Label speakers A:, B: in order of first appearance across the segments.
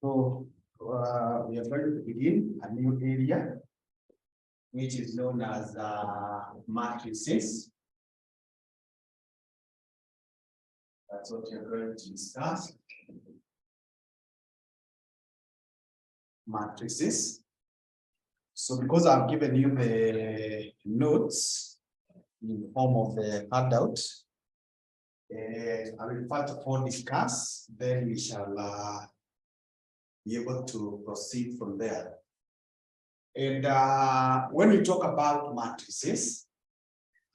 A: So we are going to begin a new area, which is known as matrices. That's what we are going to discuss. Matrices. So because I've given you the notes in the form of the handout, I will first of all discuss, then we shall be able to proceed from there. And when we talk about matrices,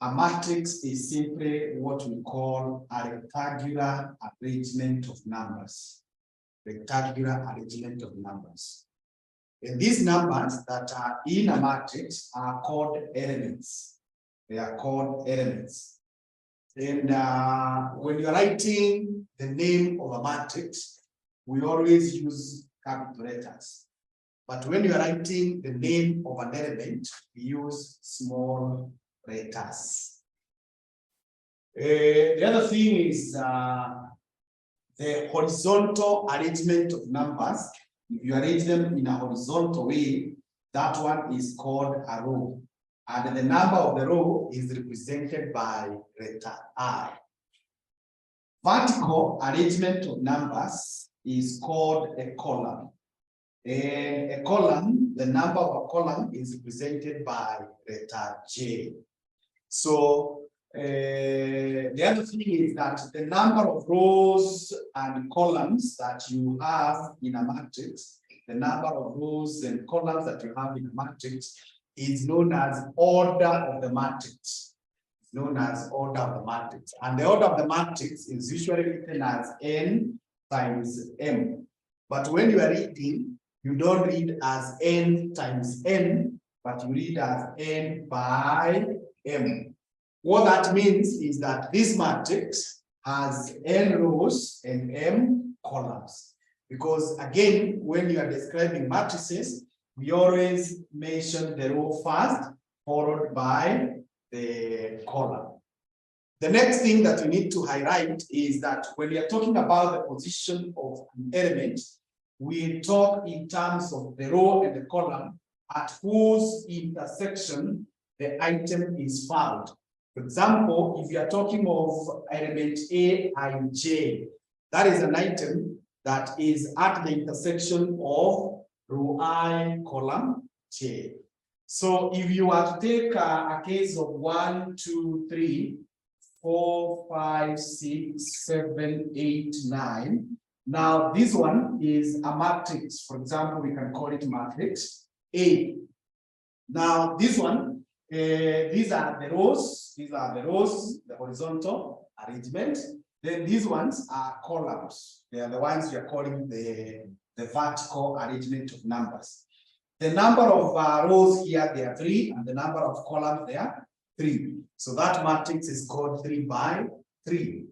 A: a matrix is simply what we call a rectangular arrangement of numbers. Rectangular arrangement of numbers. And these numbers that are in a matrix are called elements. They are called elements. And when you're writing the name of a matrix, we always use capital letters. But when you are writing the name of an element, we use small letters. The other thing is the horizontal arrangement of numbers. If you arrange them in a horizontal way, that one is called a row. And the number of the row is represented by letter I. Vertical arrangement of numbers is called a column. And a column, the number of a column is represented by letter J. So the other thing is that the number of rows and columns that you have in a matrix, the number of rows and columns that you have in a matrix is known as order of the matrix. It's known as order of the matrix. And the order of the matrix is usually written as n times m. But when you are reading, you don't read as n times n, but you read as n by m. What that means is that this matrix has n rows and m columns. Because again, when you are describing matrices, we always mention the row first, followed by the column. The next thing that we need to highlight is that when we are talking about the position of an element, we talk in terms of the row and the column at whose intersection the item is found. For example, if you are talking of element A and J, that is an item that is at the intersection of row I, column J. So if you are to take a case of 1, 2, 3, 4, 5, 6, 7, 8, 9. Now this one is a matrix. For example, we can call it matrix A. Now this one, these are the rows. These are the rows, the horizontal arrangement. Then these ones are columns. They are the ones we are calling the vertical arrangement of numbers. The number of rows here, there are 3, and the number of columns there are 3. So that matrix is called 3 by 3.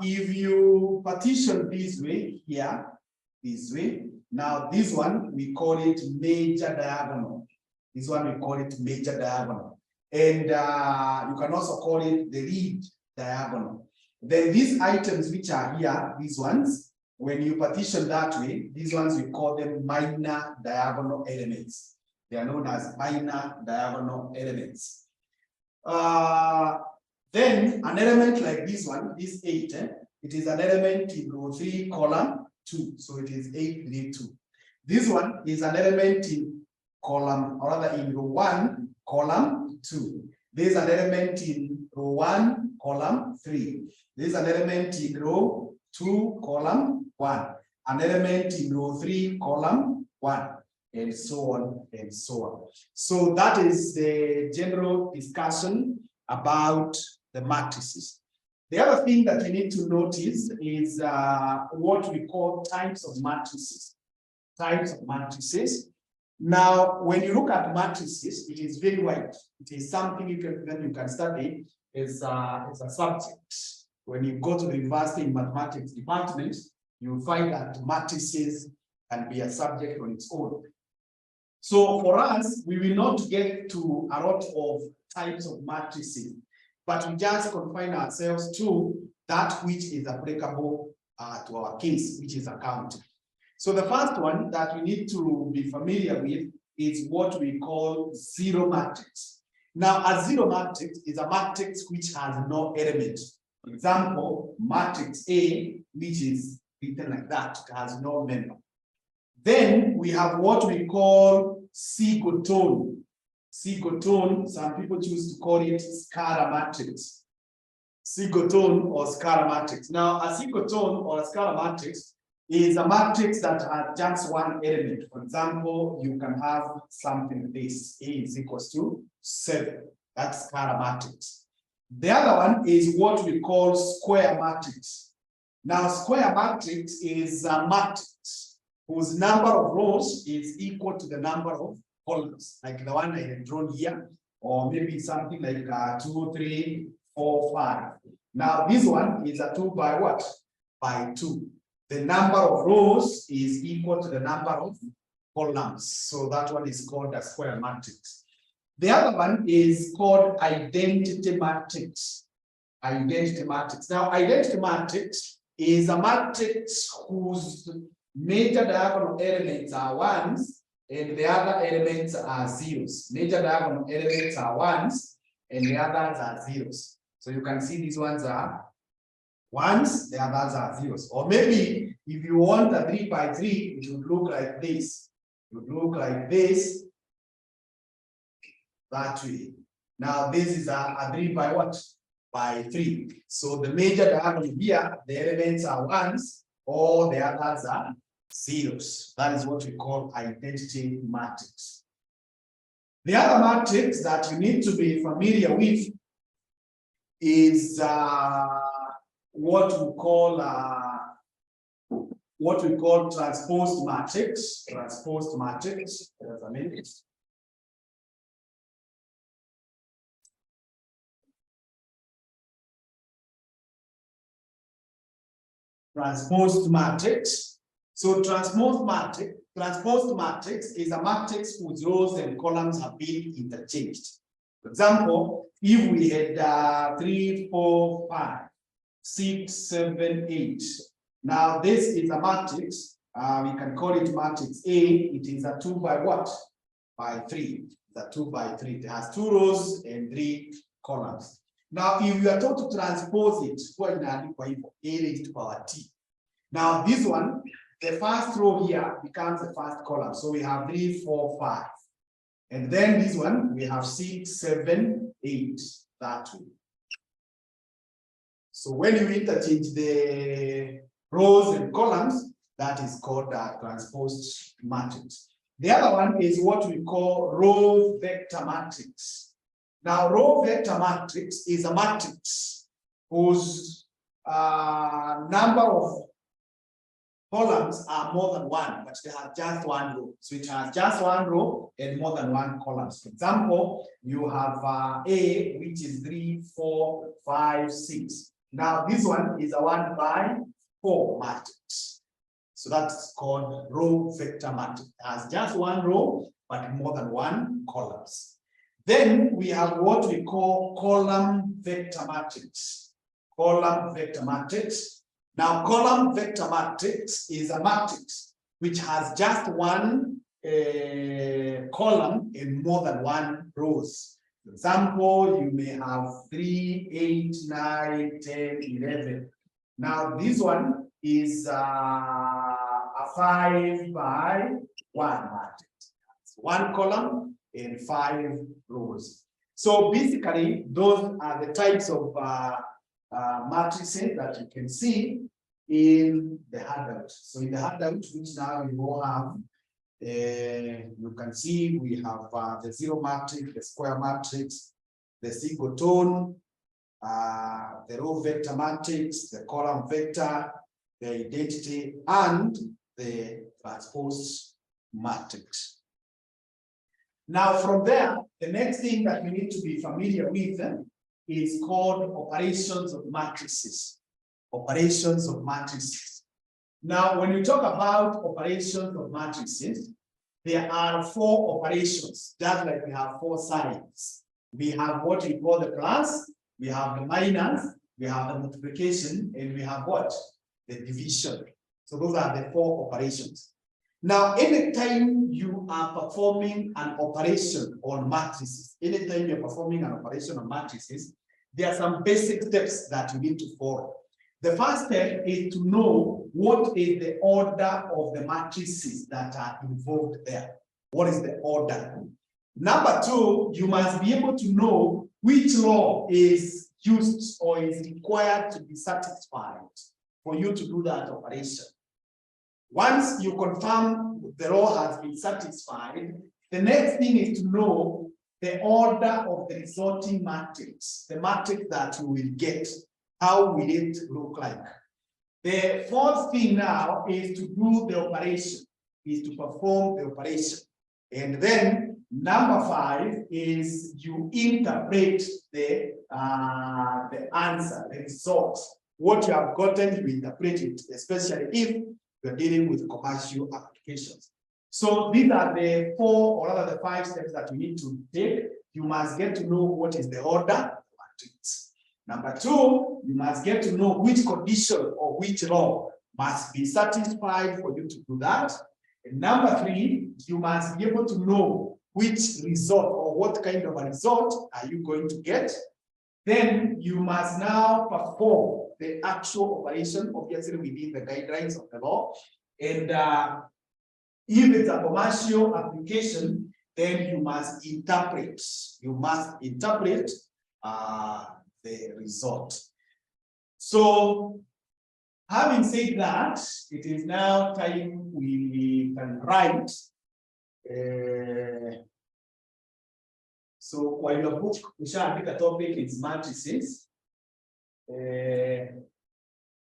A: If you partition this way here, this way, now this one we call it major diagonal. This one we call it major diagonal. And you can also call it the lead diagonal. Then these items which are here, these ones, when you partition that way, these ones we call them minor diagonal elements. They are known as minor diagonal elements. Then an element like this one, this 8, it is an element in row 3, column 2. So it is 8, 3, 2. This one is an element in column, or rather in row 1, column 2. This is an element in row 1, column 3. This is an element in row 2, column 1. An element in row 3, column 1. And so on and so on. So that is the general discussion about the matrices. The other thing that we need to notice is what we call types of matrices. Types of matrices. Now, when you look at matrices, it is very wide. It is something you can study as a subject. When you go to the university in mathematics department, you will find that matrices can be a subject on its own. So for us, we will not get to a lot of types of matrices, but we just confine ourselves to that which is applicable to our case, which is accounting. So the first one that we need to be familiar with is what we call zero matrix. Now, a zero matrix is a matrix which has no element. For example, matrix A, which is written like that, it has no member. Then we have what we call C-tone. C-tone, some people choose to call it scalar matrix. C-tone or scalar matrix. Now, a C-tone or a scalar matrix is a matrix that has just one element. For example, you can have something like this. A is equals to 7. That's scalar matrix. The other one is what we call square matrix. Now, square matrix is a matrix whose number of rows is equal to the number of columns, like the one I have drawn here, or maybe something like 2, 3, 4, 5. Now, this one is a 2 by what? By 2. The number of rows is equal to the number of columns. So that one is called a square matrix. The other one is called identity matrix. Identity matrix. Now, identity matrix is a matrix whose major diagonal elements are ones and the other elements are zeros. Major diagonal elements are ones and the others are zeros. So you can see these ones are ones, the others are zeros. Or maybe if you want a 3 by 3, it would look like this. It would look like this, that way. Now this is a 3 by what? By 3. So the major diagonal here, the elements are ones, or the others are zeros. That is what we call identity matrix. The other matrix that you need to be familiar with is what we call transposed matrix. Transposed matrix. There's a minute. Transposed matrix. So transposed matrix is a matrix whose rows and columns have been interchanged. For example, if we had 3, 4, 5, 6, 7, 8. Now this is a matrix. We can call it matrix A. It is a 2 by what? By 3. It's a 2 by 3. It has 2 rows and 3 columns. Now, if you are told to transpose it, A raised to power T. Now, this one, the first row here becomes the first column. So we have 3, 4, 5. And then this one, we have 6, 7, 8. That way. So when you interchange the rows and columns, that is called a transposed matrix. The other one is what we call row vector matrix. Now, row vector matrix is a matrix whose number of columns are more than one, but they have just one row. So it has just one row and more than one columns. For example, you have A, which is 3, 4, 5, 6. Now, this one is a 1 by 4 matrix. So that's called row vector matrix. It has just one row, but more than one columns. Then we have what we call column vector matrix. Column vector matrix. Now, column vector matrix is a matrix which has just one column and more than one rows. For example, you may have 3, 8, 9, 10, 11. Now, this one is a 5 by 1 matrix. It's one column and 5 rows. So basically, those are the types of matrices that you can see in the handout. So in the handout, which now you all have, you can see we have the zero matrix, the square matrix, the single tone, the row vector matrix, the column vector, the identity, and the transposed matrix. Now, from there, the next thing that we need to be familiar with is called operations of matrices. Operations of matrices. Now, when we talk about operations of matrices, there are 4 operations, just like we have 4 signs. We have what we call the plus, we have the minus, we have the multiplication, and we have what? The division. So those are the 4 operations. Now, anytime you are performing an operation on matrices, anytime you're performing an operation on matrices, there are some basic steps that you need to follow. The first step is to know what is the order of the matrices that are involved there. What is the order? Number 2, you must be able to know which law is used or is required to be satisfied for you to do that operation. Once you confirm the law has been satisfied, the next thing is to know the order of the resulting matrix, the matrix that you will get. How will it look like? The 4th thing now is to do the operation, is to perform the operation. And then number 5 is you interpret the answer, the result. What you have gotten, you interpret it, especially if you're dealing with commercial applications. So these are the 4 or rather the 5 steps that you need to take. You must get to know what is the order of the matrix. Number 2, you must get to know which condition or which law must be satisfied for you to do that. And number 3, you must be able to know which result or what kind of a result are you going to get. Then you must now perform the actual operation, obviously within the guidelines of the law. And if it's a commercial application, then you must interpret. You must interpret the result. So, having said that, it is now time we can write. So, while your book, the topic is matrices.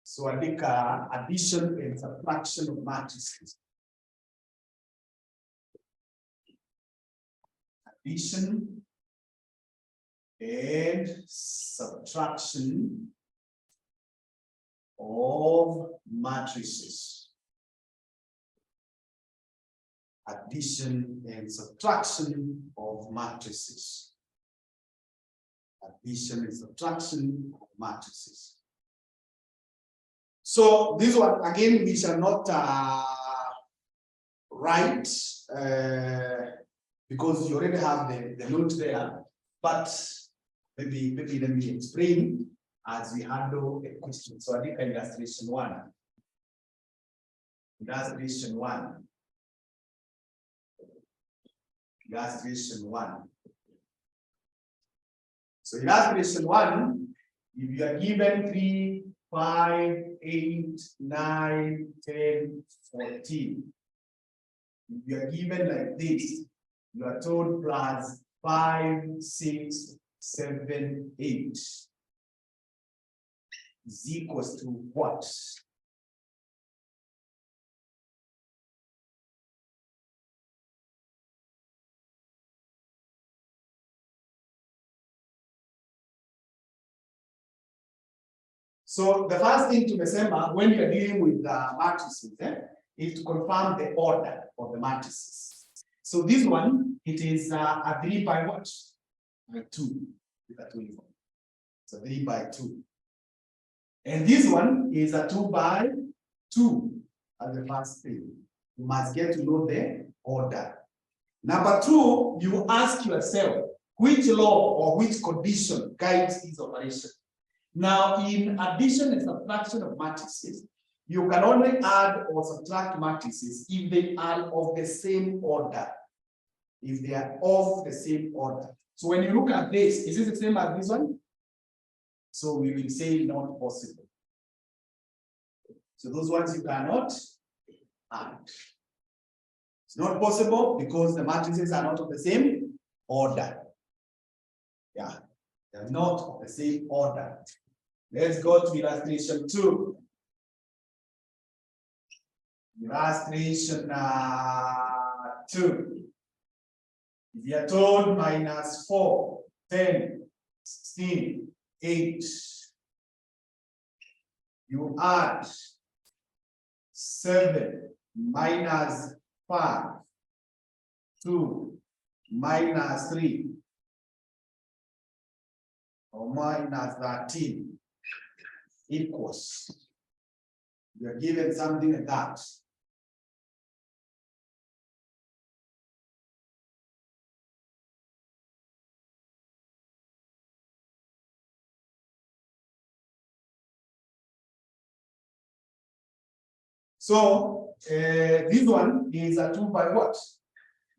A: So, I think addition and subtraction of matrices. Addition and subtraction of matrices. Addition and subtraction of matrices. Addition and subtraction of matrices. So this one, again, we shall not write because you already have the note there, but maybe let me explain as we handle a question. So I think illustration 1. Illustration 1. Illustration 1. So illustration 1, if you are given 3, 5, 8, 9, 10, 14. If you are given like this, you are told plus 5, 6, 7, 8 is equals to what? So the first thing to remember when you're dealing with matrices is to confirm the order of the matrices. So this one, it is a 3 by what? By 2. So 3 by 2. And this one is a 2 by 2 as the first thing. You must get to know the order. Number 2, you ask yourself, which law or which condition guides this operation? Now, in addition and subtraction of matrices, you can only add or subtract matrices if they are of the same order. If they are of the same order. So when you look at this, is this the same as this one? So we will say not possible. So those ones you cannot add. It's not possible because the matrices are not of the same order. Yeah, they're not of the same order. Let's go to illustration 2. Illustration 2. If you are told minus 4, 10, 16, 8, you add 7 minus 5, 2 minus 3, or minus 13 equals. You are given something like that. So this one is a 2 by what?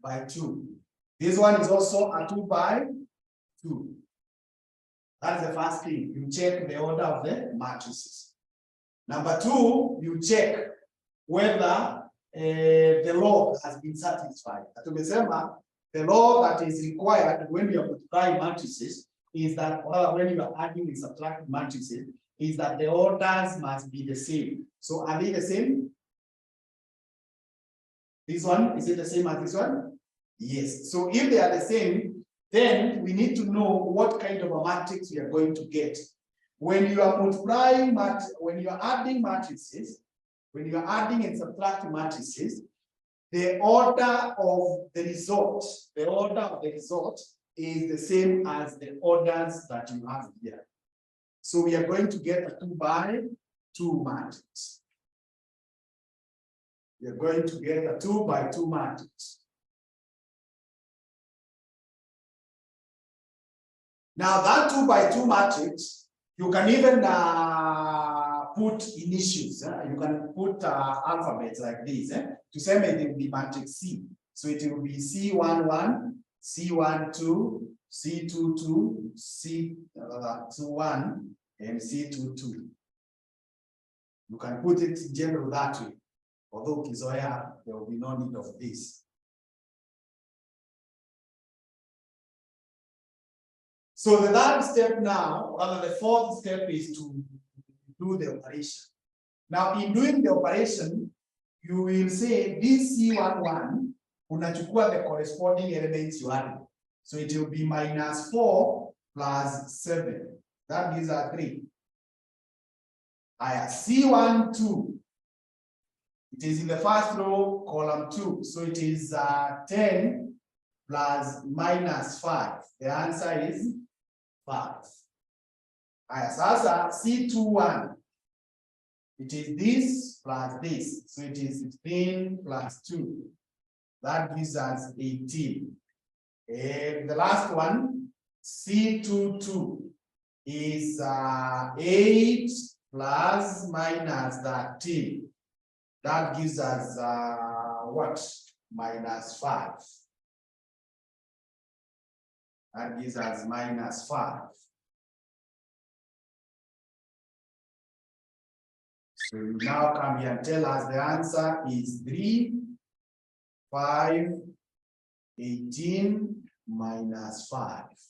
A: By 2. This one is also a 2 by 2. That's the first thing. You check the order of the matrices. Number 2, you check whether the law has been satisfied. Tumesema the law that is required when you are multiplying matrices is that, or when you are adding and subtracting matrices, is that the orders must be the same. So are they the same? This one, is it the same as this one? Yes. So if they are the same, then we need to know what kind of a matrix we are going to get. When you are multiplying, when you are adding matrices, when you are adding and subtracting matrices, the order of the result, is the same as the orders that you have here. So we are going to get a 2 by 2 matrix. We are going to get a 2 by 2 matrix. Now that 2 by 2 matrix, you can even put initials. You can put alphabets like this. To say it will be matrix C. So it will be C11, C12, C22, C21, and C22. You can put it in general that way. Although Kizoya, there will be no need of this. So the third step now, rather the fourth step, is to do the operation. Now, in doing the operation, you will say this C11, unachukua the corresponding elements you add. So it will be -4 plus 7. That gives us 3. C12. It is in the first row, column 2. So it is 10 plus -5. The answer is 5. Sasa C21. It is this plus this. So it is 16 plus 2. That gives us 18. And the last one, C22, is 8 plus -13. That gives us what? -5. That gives us -5. So you now come here and tell us the answer is 3, 5, 18 -5.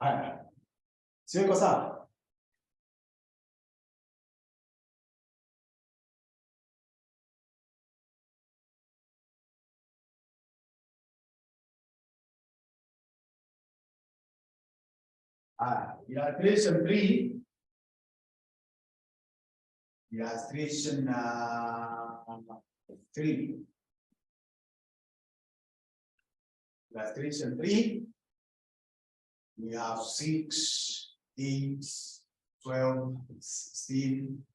A: Haya. Sio iko sawa? Illustration 3. Illustration 3. Illustration 3. We have 6, 8, 12, 16,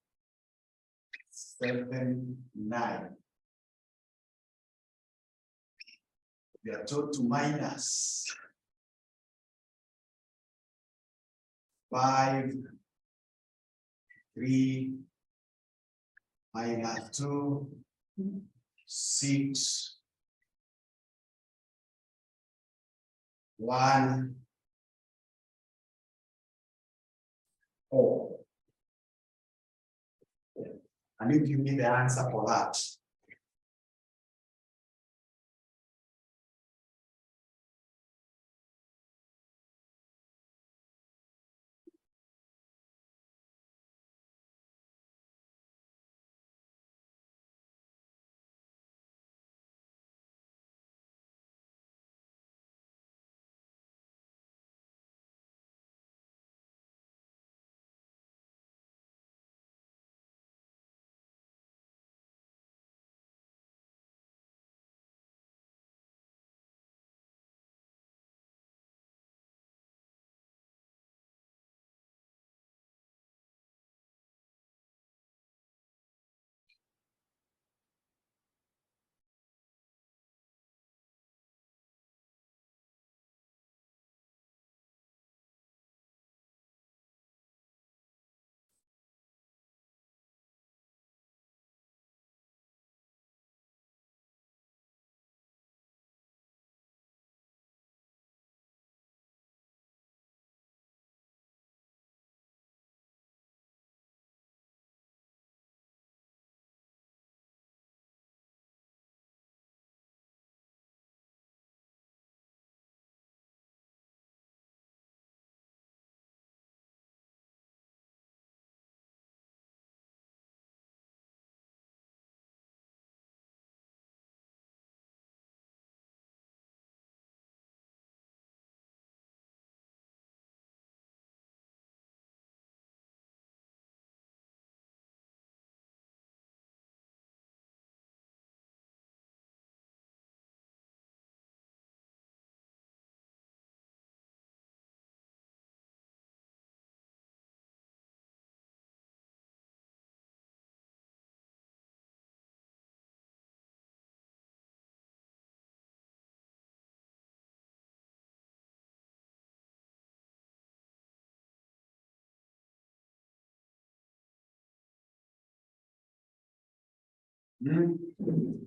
A: 7, 9. We are told to minus 5, 3, -2, 6, 1, 4. And you give me the answer for that.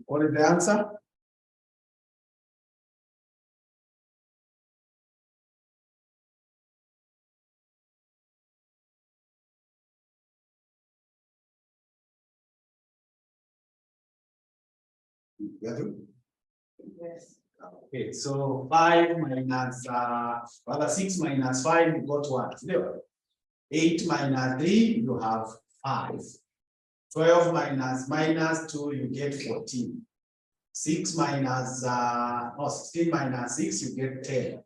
A: What is the answer? Yes. Okay, so 5 minus rather 6 minus 5, you got 1. 8 minus 3, you have 5. 12 minus 2, you get 14. 6 minus 16 minus 6, you get 10.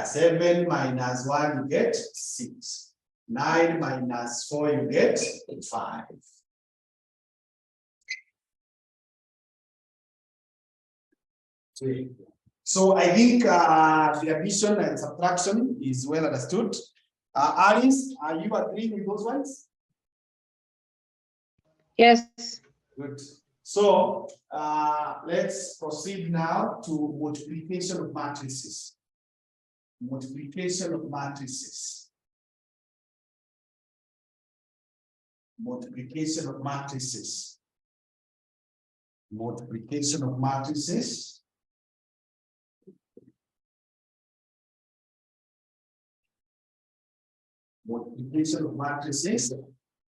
A: 7 minus 1, you get 6. 9 minus 4, you get 5. So I think the addition and subtraction is well understood. Alice, are you agreeing with those ones?
B: Yes.
A: Good. So let's proceed now to multiplication of matrices. Multiplication of matrices. Multiplication of matrices. Multiplication of matrices. Multiplication of matrices.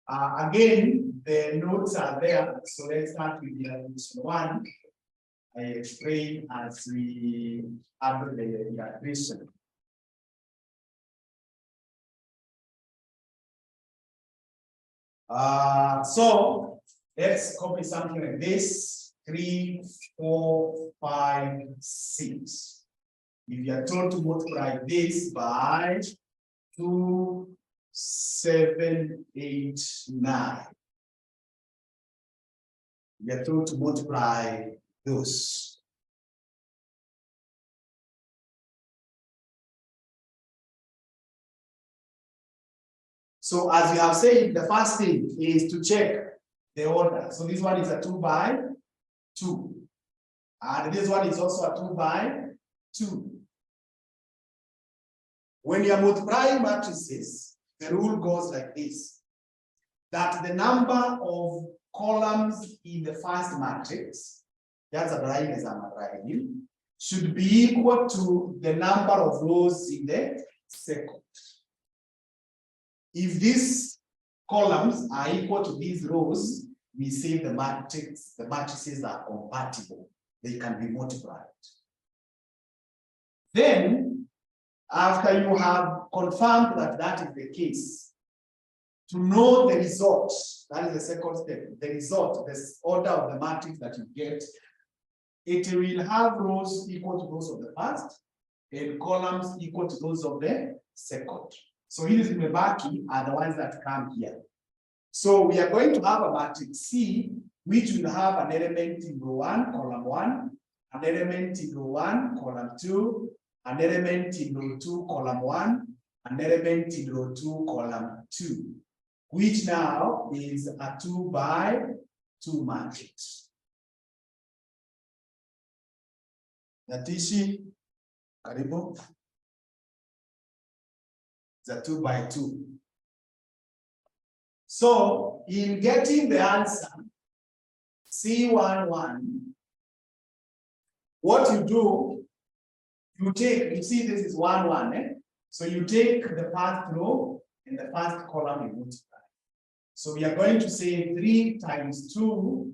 A: Again, the notes are there. So let's start with the addition 1. I explain as we have the addition. So let's copy something like this: 3, 4, 5, 6. If you are told to multiply this by 2, 7, 8, 9. We are told to multiply those. So as we have said, the first thing is to check the order. So this one is a 2 by 2. And this one is also a 2 by 2. When you are multiplying matrices, the rule goes like this: that the number of columns in the first matrix, that's a drawing as I'm writing, should be equal to the number of rows in the second. If these columns are equal to these rows, we say the matrices are compatible. They can be multiplied. Then, after you have confirmed that that is the case, to know the result, that is the second step, the result, the order of the matrix that you get, it will have rows equal to those of the first and columns equal to those of the second. So these mebaki are the ones that come here. So we are going to have a matrix C, which will have an element in row 1, column 1, an element in row 1, column 2, an element in row 2, column 1, an element in row 2, column 2, which now is a 2 by 2 matrix. Natishi, karibu. It's a 2 by 2. So in getting the answer, C11, what you do, you take, you see this is 1, 1, eh? So you take the first row and the first column and multiply. So we are going to say 3 times 2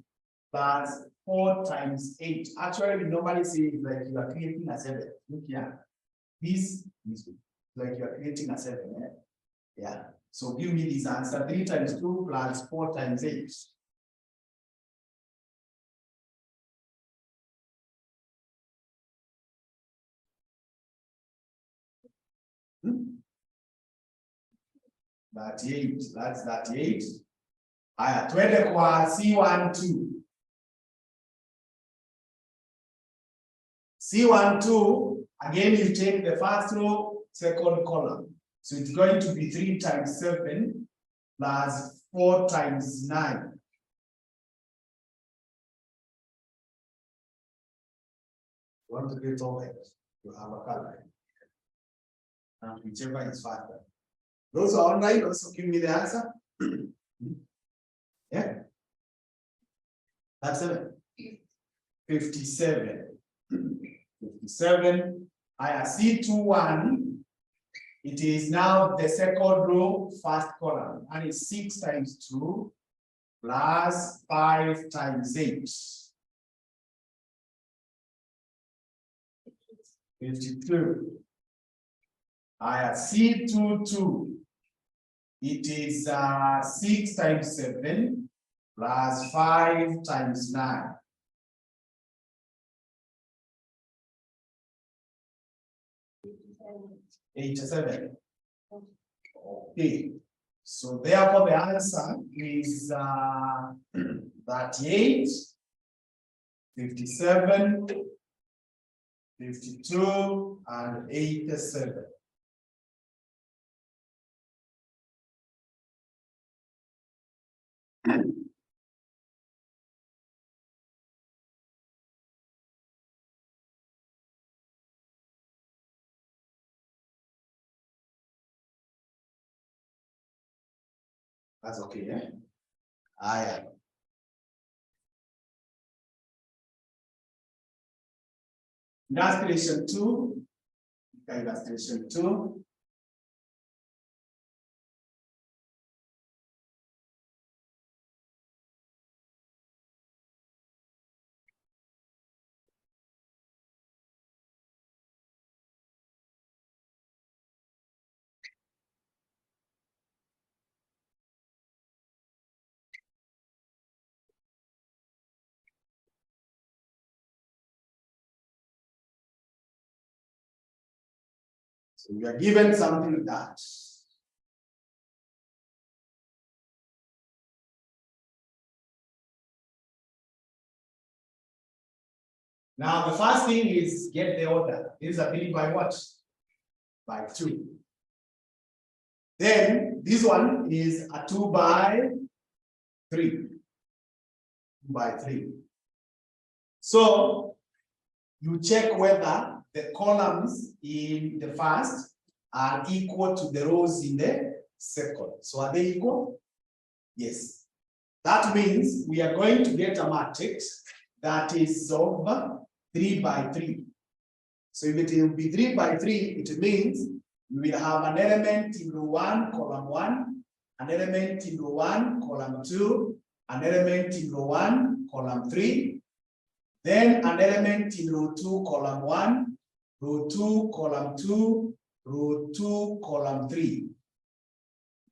A: plus 4 times 8. Actually, we normally say it's like you are creating a 7. Look here. This is like you are creating a 7. Eh? Yeah. So give me this answer. 3 times 2 plus 4 times 8. That's 8. That's 8. Haya, twende kwa C12. C12, again, you take the first row, second column. So it's going to be 3 times 7 plus 4 times 9. You want to get all that? You have a color. And whichever is faster. Those are online, also give me the answer. Yeah. That's 7. 57. 57. I see 2-1. It is now the second row, first column, and it's 6 times 2 plus 5 times 8. 52. I see 2-2. It is 6 times 7 plus 5 times 9. Eight, 7. Okay. So therefore the answer is 38, 57, 52, and 87. That's okay, yeah? Yeah. Illustration 2. Illustration 2. So we are given something like that. Now the first thing is get the order. This is ability by what? By 2. Then this one is a 2 by 3. 2 by 3. So you check whether the columns in the first are equal to the rows in the second. So are they equal? Yes. That means we are going to get a matrix that is of 3 by 3. So if it will be 3 by 3, it means we will have an element in row 1, column 1, an element in row 1, column 2, an element in row 1, column 3, then an element in row 2, column 1, row 2, column 2, row 2, column 3.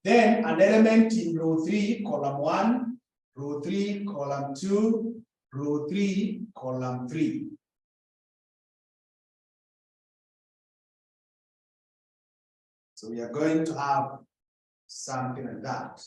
A: Then an element in row 3, column 1, row 3, column 2, row 3, column 3. So we are going to have something like that.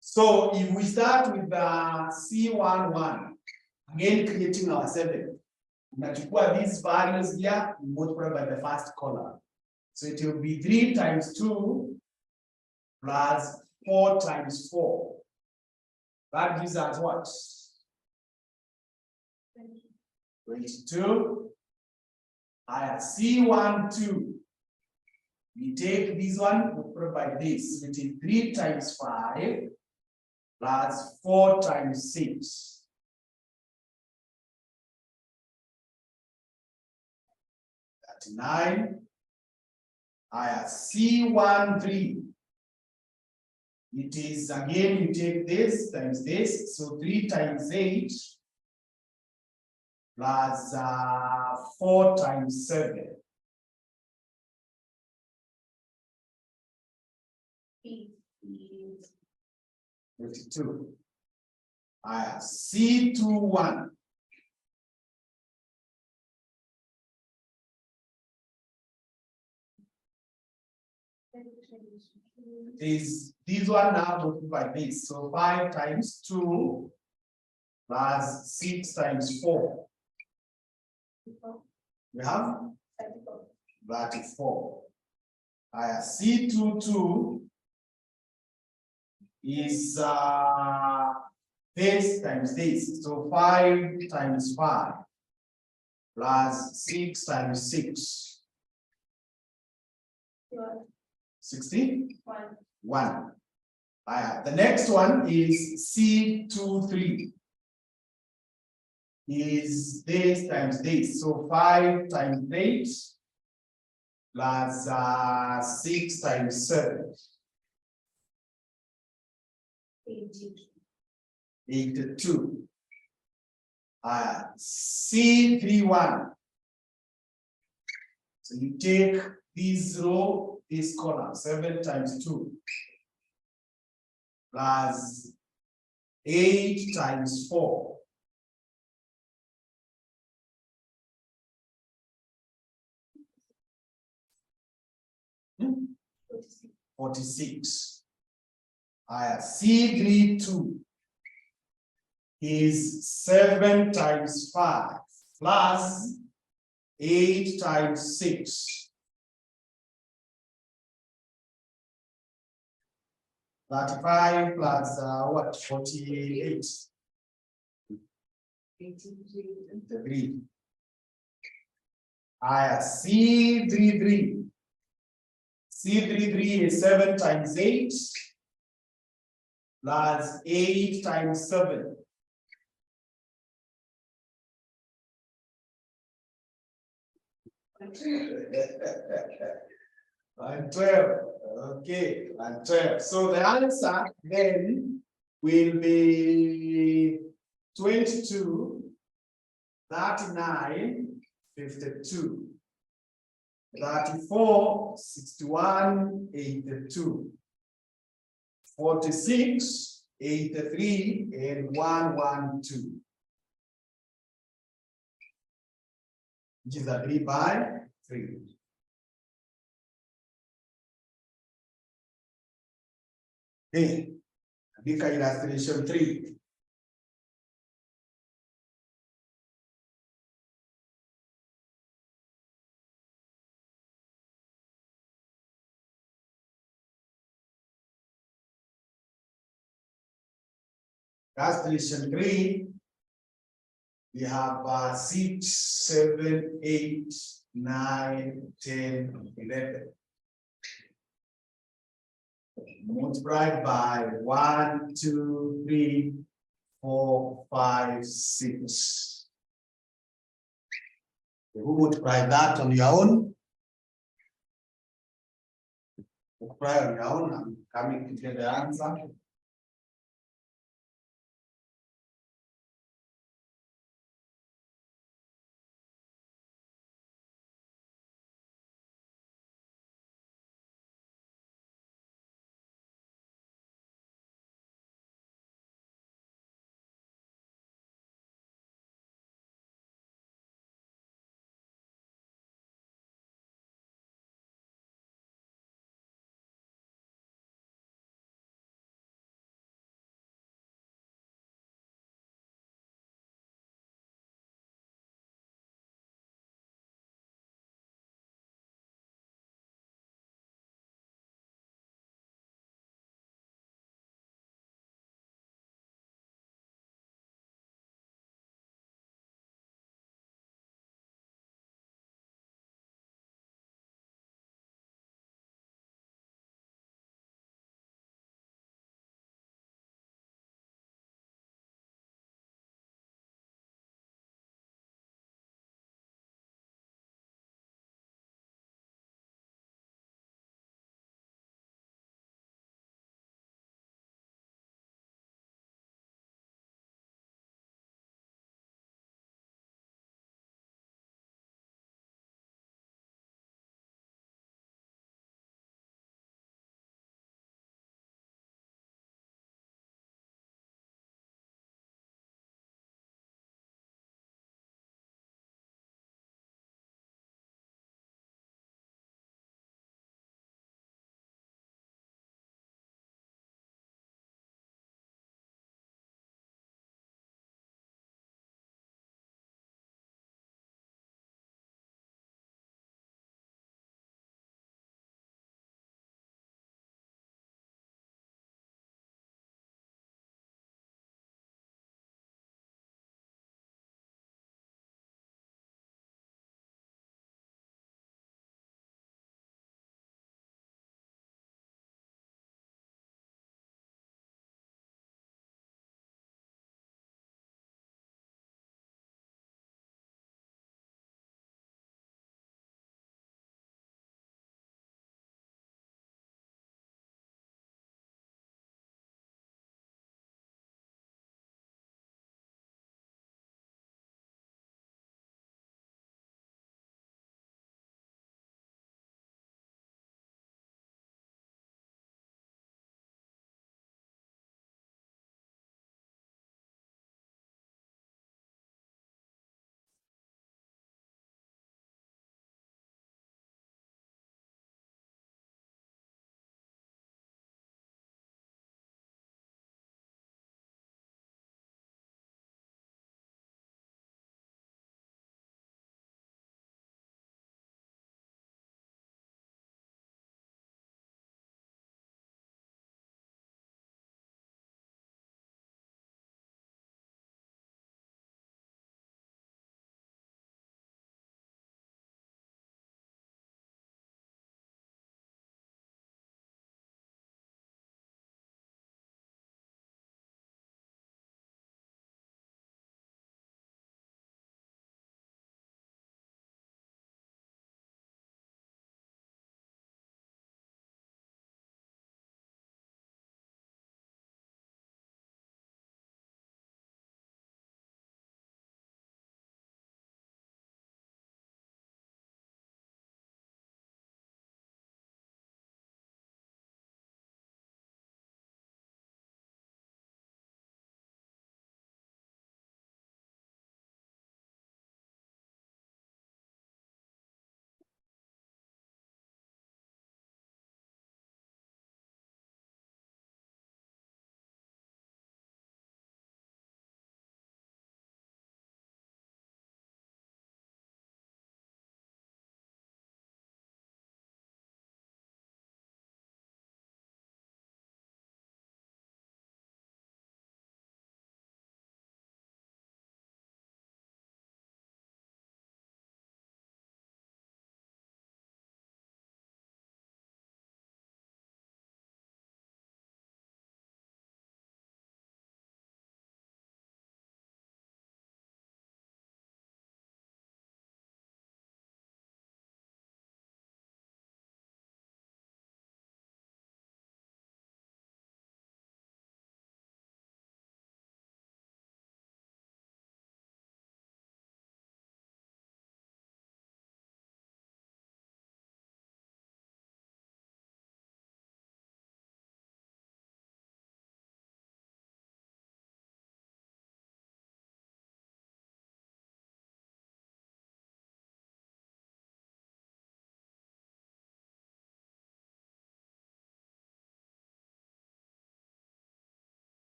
A: So if we start with the C11, again creating our 7, nachukua these values here, multiply by the first column. So it will be 3 times 2 plus 4 times 4. That gives us what? 22. I C12. We take this one, multiply by this, which is 3 times 5 plus 4 times 6. 39. I C13. It is again, you take this times this, so 3 times 8 plus 4 times 7. 52. I have C21. Is this one now multiplied by this? So 5 times 2 plus 6 times 4. We have 34. I have C22 is this times this. So 5 times 5 plus 6 times 6. 61. 1. The next one is C23. Is this times this. So 5 times 8 plus 6 times 7. 82. C31. So you take this row, this column, 7 times 2 plus 8 times 4. 46. C32 is 7 times 5 plus 8 times 6. 35 plus what? 48. 83. C33. C33 is 7 times 8 plus 8 times 7. 12. Okay, 12. So the answer then will be 22, 39, 52, 34, 61, 82, 46, 83, and 112. Which is a 3 by 3. Okay, andika illustration 3. Illustration 3 We have 6, 7, 8, 9, 10, 11. Multiplied by 1, 2, 3, 4, 5, 6. You multiply that on your own. Multiply on your own. I'm coming to get the answer.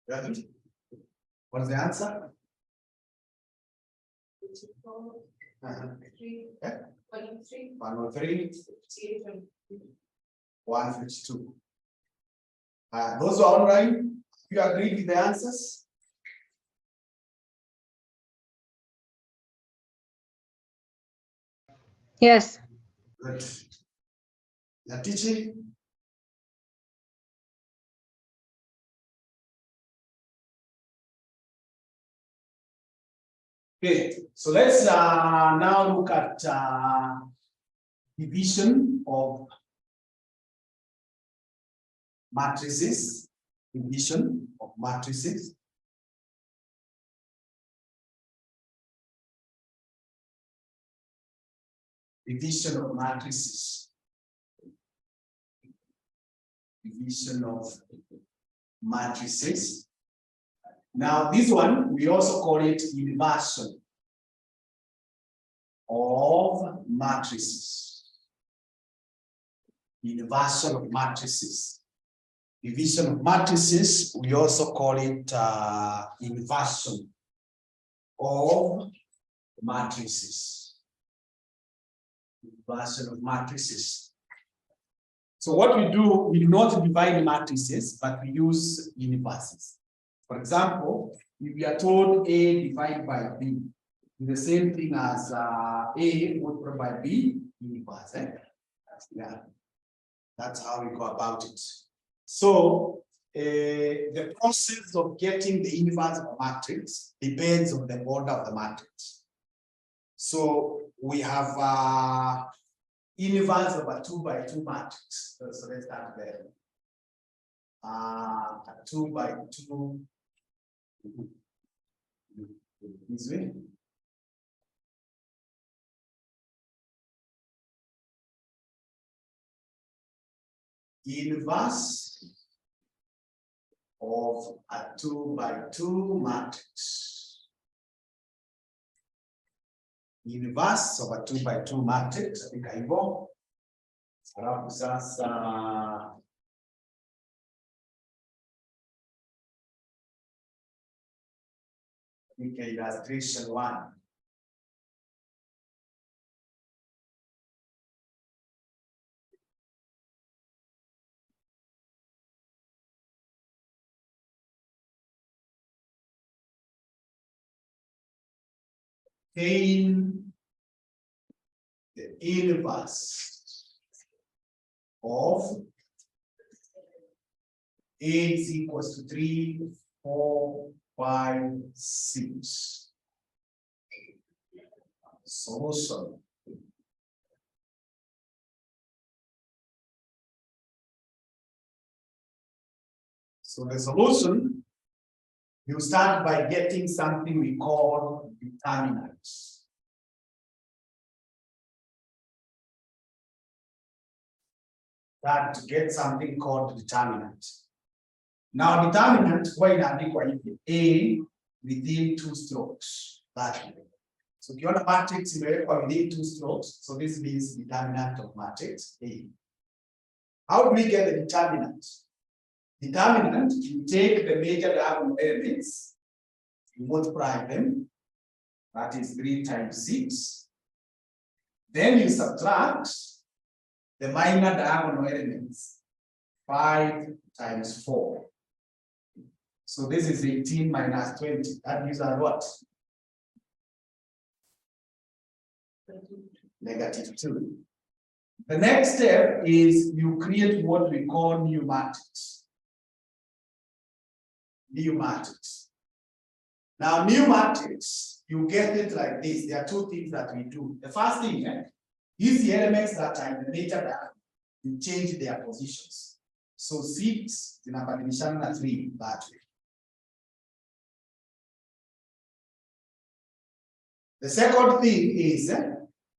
A: Right? What's the answer? 103, 152. Those are all right. You agree with the answers?
B: Yes.
A: Good. You're teaching? Okay, so let's now look at division of matrices. Division of matrices. Division of matrices. Division of matrices. Now, this one, we also call it inversion of matrices. Inversion of matrices. Division of matrices, we also call it inversion of matrices. Inversion of matrices. So what we do, we do not divide matrices, but we use inverses. For example, if we are told A divided by B, the same thing as A multiplied by B inverse. Yeah, that's how we go about it. So the process of getting the inverse of a matrix depends on the order of the matrix. So we have inverse of a 2 by 2 matrix. So let's start there. A 2 by 2 this way. Inverse of a 2 by 2 matrix. Inverse of a 2 by 2 matrix. Andika hivyo. Alafu sasa andika illustration 1. Obtain the inverse of A is equals to 3, 4, 5, 6. Solution. So the solution, you start by getting something we call determinants. That to get something called determinant. Now determinant, why inaandikwa hivi? A within 2 strokes. That way. So ukiona matrix imewekwa within 2 strokes, so this means determinant of matrix A. How do we get the determinant? Determinant, you take the major diagonal elements, you multiply them, that is 3 times 6. Then you subtract the minor diagonal elements, 5 times 4. So this is 18 minus 20. That gives us what? -2. The next step is you create what we call new matrix. New matrix. Now, new matrix, you get it like this. There are 2 things that we do. The first thing, these elements that are in the major diagonal, you change their positions. So 6 zinabadilishana na 3 that way. The second thing is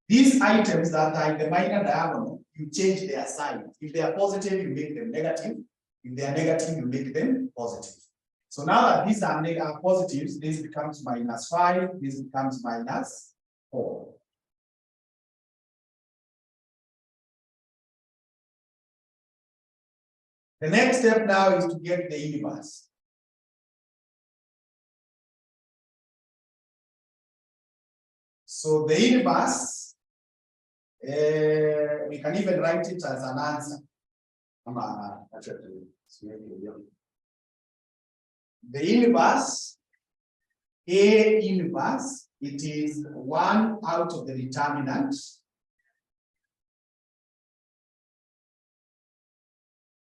A: these items that are in the minor diagonal, you change their sign. If they are positive, you make them negative. If they are negative, you make them positive. So now that these are positives, this becomes -5, this becomes -4. The next step now is to get the inverse. So the inverse, we can even write it as an answer. The inverse, A inverse, it is 1 out of the determinant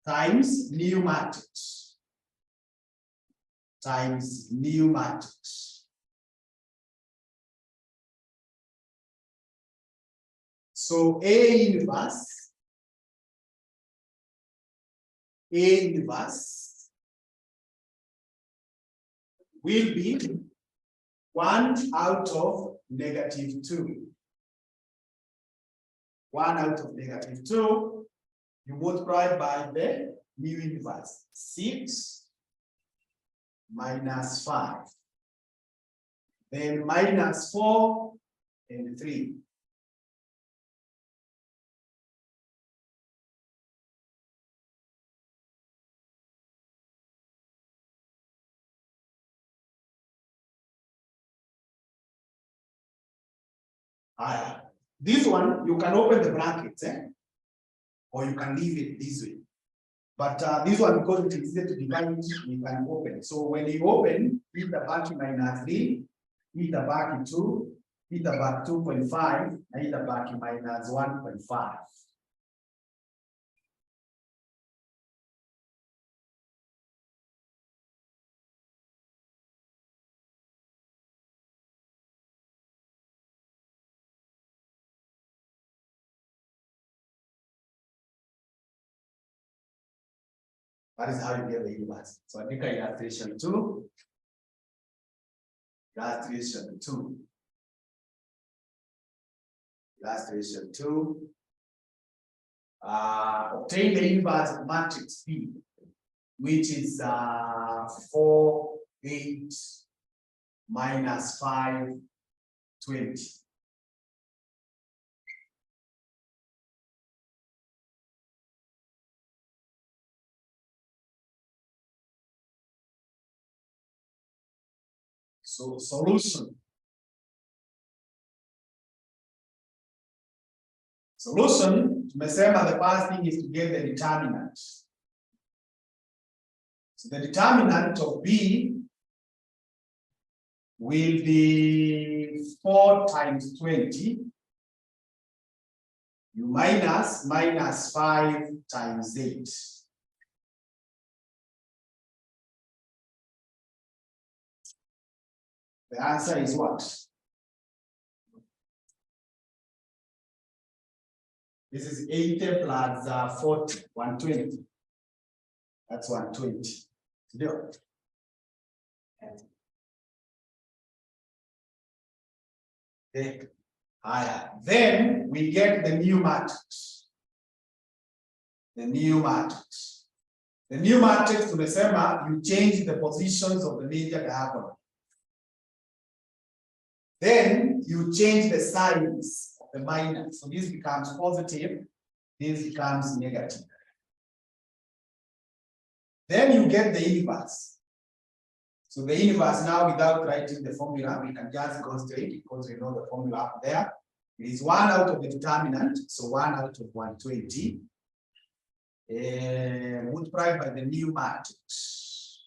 A: times new matrix. Times new matrix. So A inverse will be 1 out of -2. 1 out of -2, you multiply by the new inverse. 6 minus 5. Then minus 4 and 3. This one, you can open the brackets, or you can leave it this way. But this one, because it is easier to divide, you can open. So when you open, hit the back -3, hit the back 2, hit the back 2.5, and hit the back -1.5. That is how you get the inverse. So I think illustration 2. Illustration 2. Illustration 2. Obtain the inverse of matrix P, which is 4, 8, minus 5, 20. So solution. Solution, tumesema the first thing is to get the determinant. So the determinant of B will be 4 times 20. You minus 5 times 8. The answer is what? This is 80 plus 40, 120. That's 120. Okay. Then we get the new matrix. The new matrix. The new matrix, tumesema, you change the positions of the major diagonal. Then you change the signs of the minus. So this becomes positive, this becomes negative. Then you get the inverse. So the inverse now, without writing the formula, we can just go straight because we know the formula up there. It is 1 out of the determinant, so 1 out of 120, multiplied by the new matrix.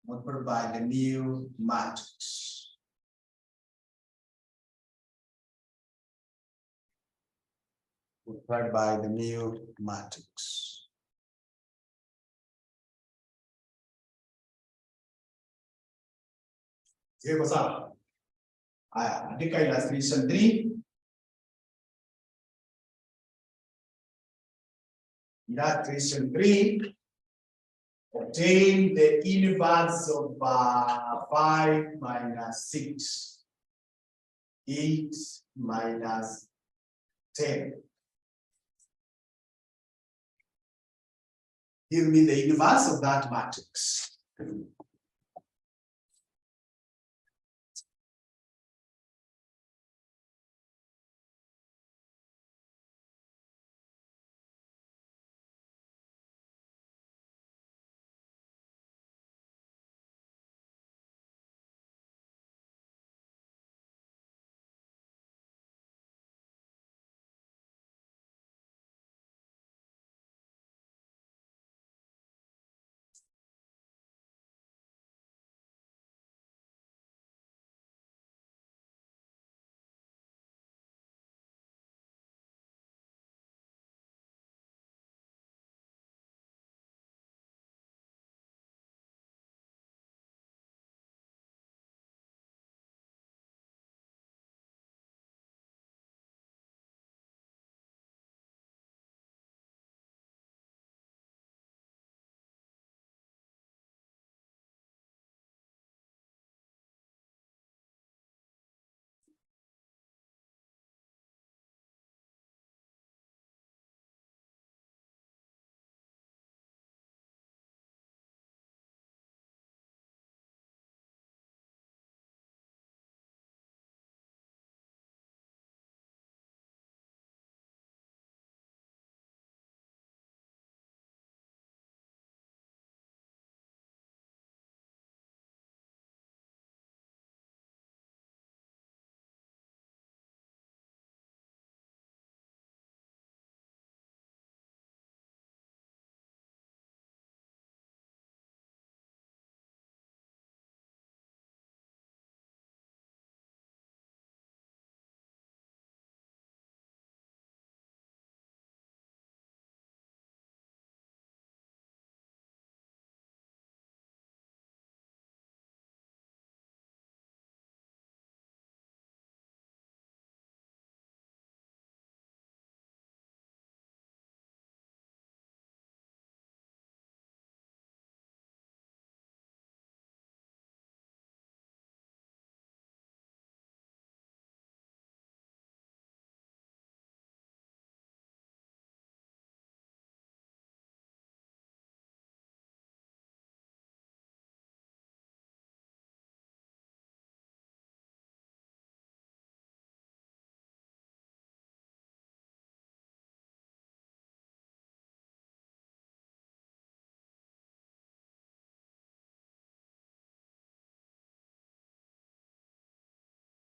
A: Multiplied by the new matrix. Multiplied by the new matrix. Here goes up. Andika illustration 3. Illustration 3. Obtain the inverse of 5 minus 6. 8 minus 10. Give me the inverse of that matrix.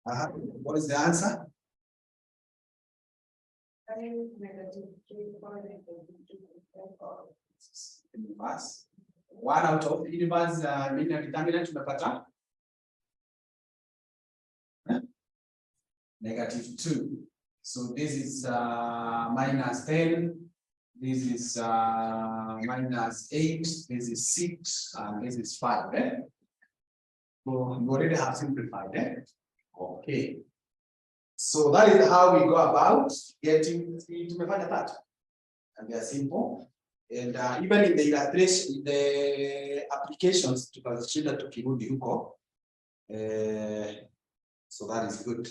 A: What is the answer? Universe. One out of universe linear determinant tumepata -2. So this is -10. This is -8. This is 6, and this is 5. So you already have simplified. Okay. So that is how we go about getting tumefanya that. And they are simple. And even in the illustration, in the applications, tukashinda tukirudi huko. So that is good.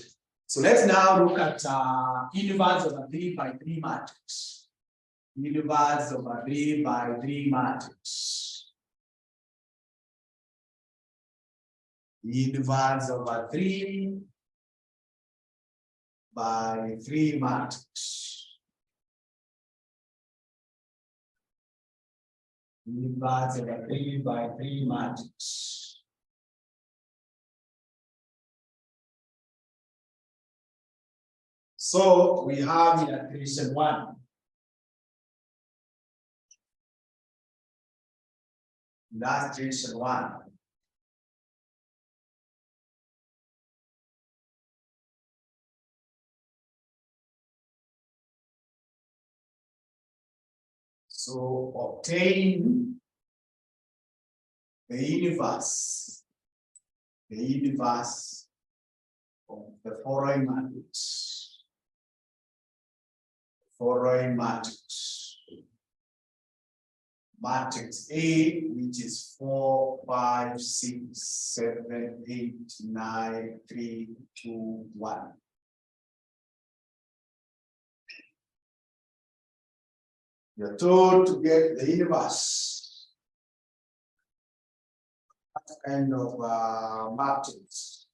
A: So let's now look at universe of a 3 by 3 matrix. Universe of a 3 by 3 matrix. Universe of a 3 by 3 matrix. Universe of a 3 by 3 matrix. So we have illustration 1. Illustration 1. So obtain the universe of the following matrix. Following matrix. Matrix A, which is 4, 5, 6, 7, 8, 9, 3, 2, 1. You're told to get the universe. What kind of matrix?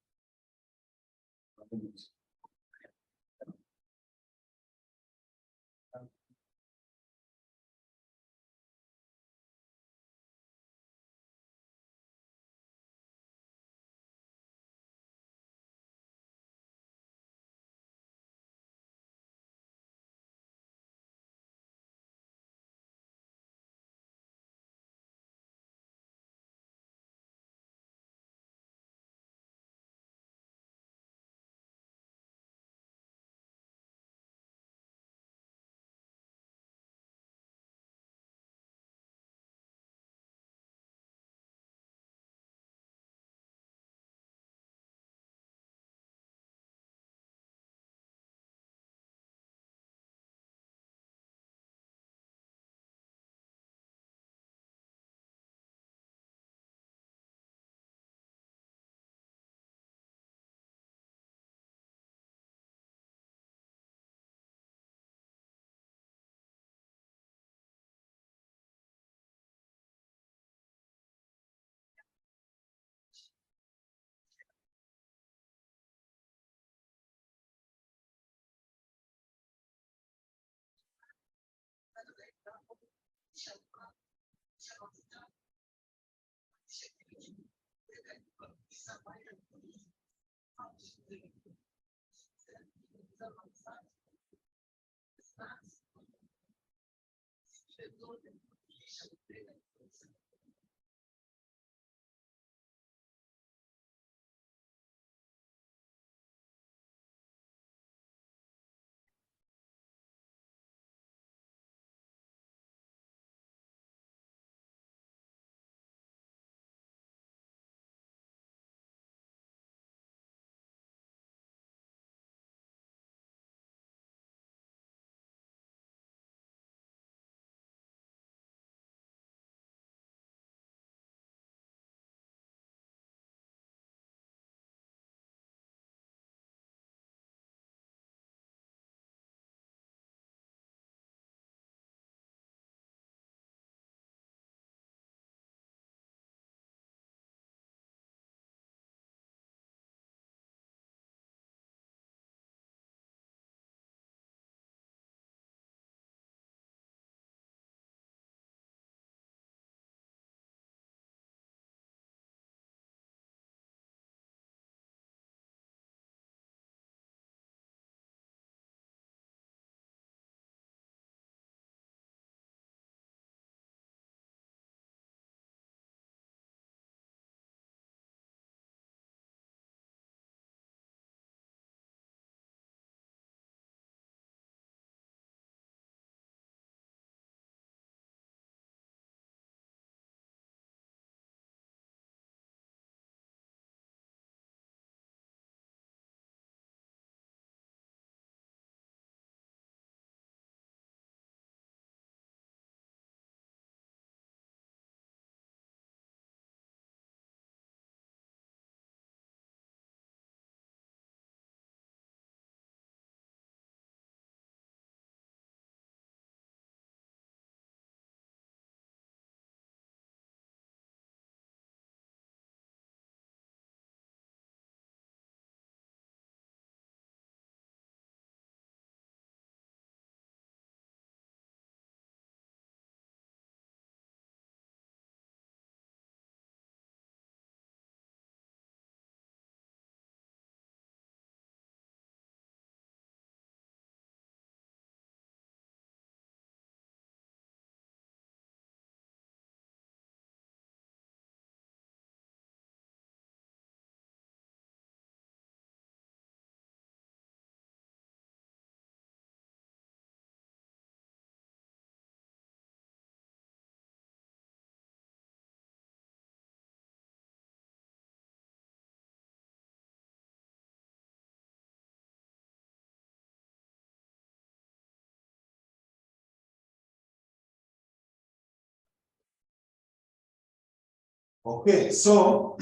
A: Okay, so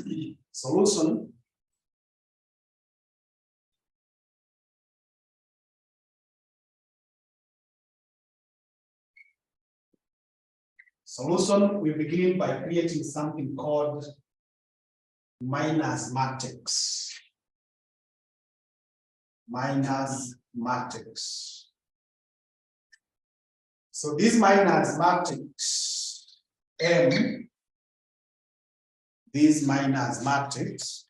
A: solution. Solution, we begin by creating something called minus matrix. Minus matrix. So this minus matrix M, this minus matrix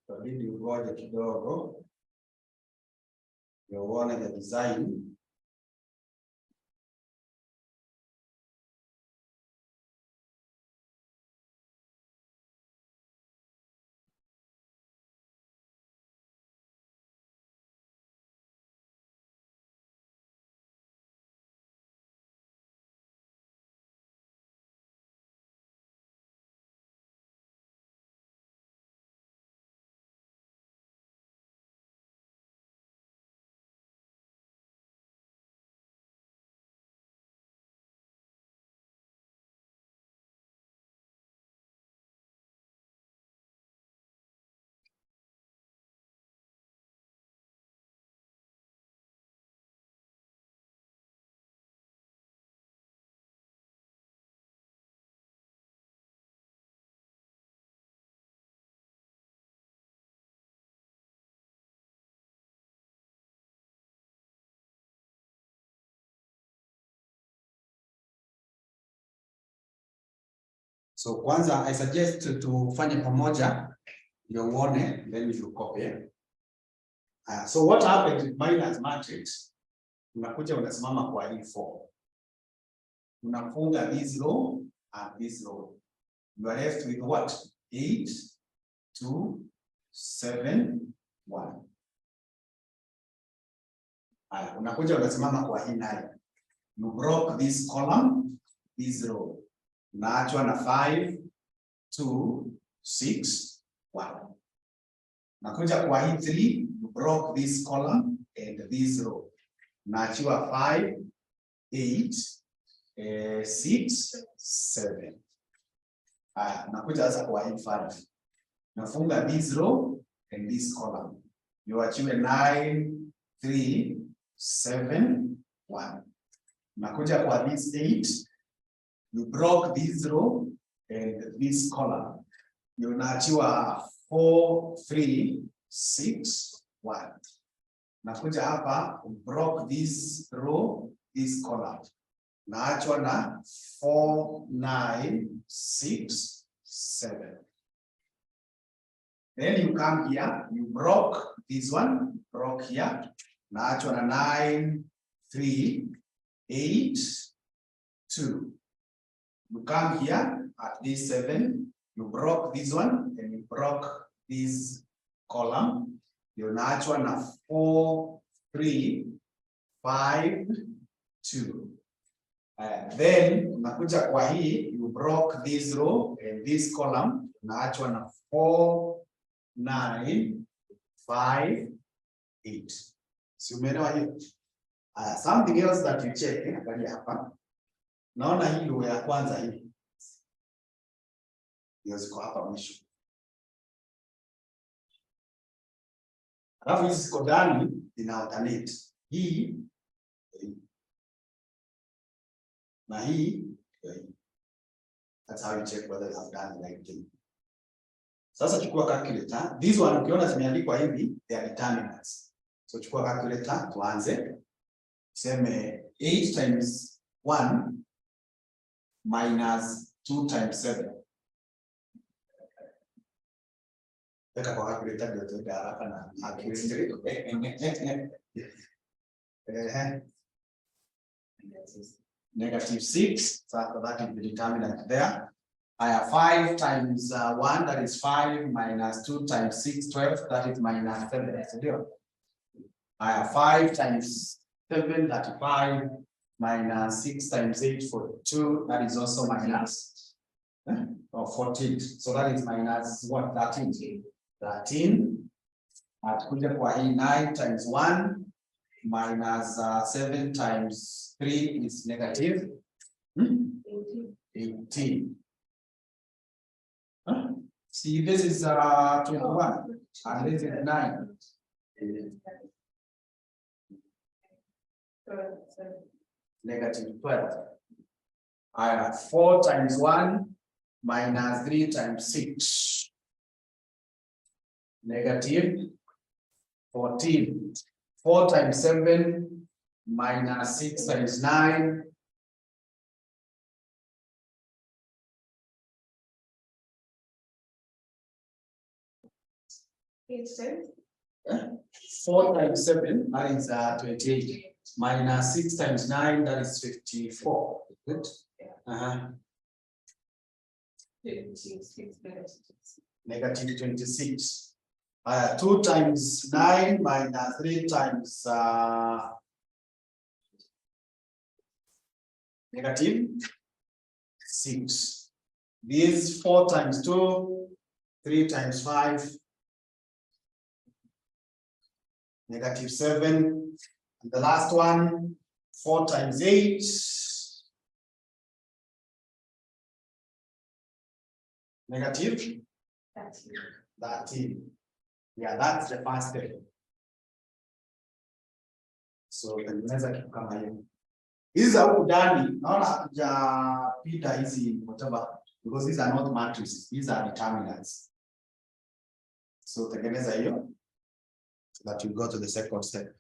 A: Tabidi ugoje kidogo ndio uone the design. So kwanza I suggest tufanye pamoja ndio uone, then you copy. So what happens with minus matrix? Unakuja unasimama kwa hii form. Unafunga this row and this row. You are left with what? 8, 2, 7, 1. Unakuja unasimama kwa hii nayo. You broke this column, this row. Unaachwa na 5, 2, 6, 1. Nakuja kwa hii 3, you broke this column and this row. Unaachiwa 5, 8, 6, 7. Nakuja sasa kwa hii 5. Nafunga this row and this column. You achieve 9, 3, 7, 1. Nakuja kwa this 8. You broke this row and this column. You unaachiwa 4, 3, 6, 1. Nakuja hapa, you broke this row, this column. Naachwa na 4, 9, 6, 7. Then you come here, you broke this one, broke here. Naachwa na 9, 3, 8, 2. You come here at this 7, you broke this one and you broke this column. You naachwa na 4, 3, 5, 2. Then unakuja kwa hii, you broke this row and this column. Unaachwa na 4, 9, 5, 8. Si umeelewa hiyo? Something else that you check, angalia hapa. Naona hii row ya kwanza hii. Hiyo ziko hapa mwisho. Alafu hizi ziko ndani ina alternate. Hii na hii. That's how you check whether you have done the right thing. Sasa chukua calculator. This one ukiona zimeandikwa hivi, they are determinants. So chukua calculator tuanze. Seme 8 times 1 minus 2 times 7. Weka kwa calculator ndio tuende haraka na negative 6, so that is the determinant there. I have 5 times 1, that is 5, minus 2 times 6, 12, that is minus 7. I have 5 times 7, 35, minus 6 times 8, 42. That is also minus 14. So that is minus what? 13. 13. Kuja kwa hii 9 times 1 minus 7 times 3 is negative 18. See, this is 21 and this is 9. Negative 12. 4 times 1 minus 3 times 6. Negative 14. 4 times 7 minus 6 times 9.
B: It's
A: 4 times 7, that is 28. Minus 6 times 9, that is 54. Good. Negative 26. 2 times 9 minus 3 times negative 6. This 4 times 2, 3 times 5, negative 7. And the last one, 4 times 8, negative 13. Yeah, that's the first step. So tengeneza kitu kama hiyo. Hizi za huku ndani naona hatujapita hizi whatever because these are not matrices, these are determinants. So tengeneza hiyo so that you go to the second step.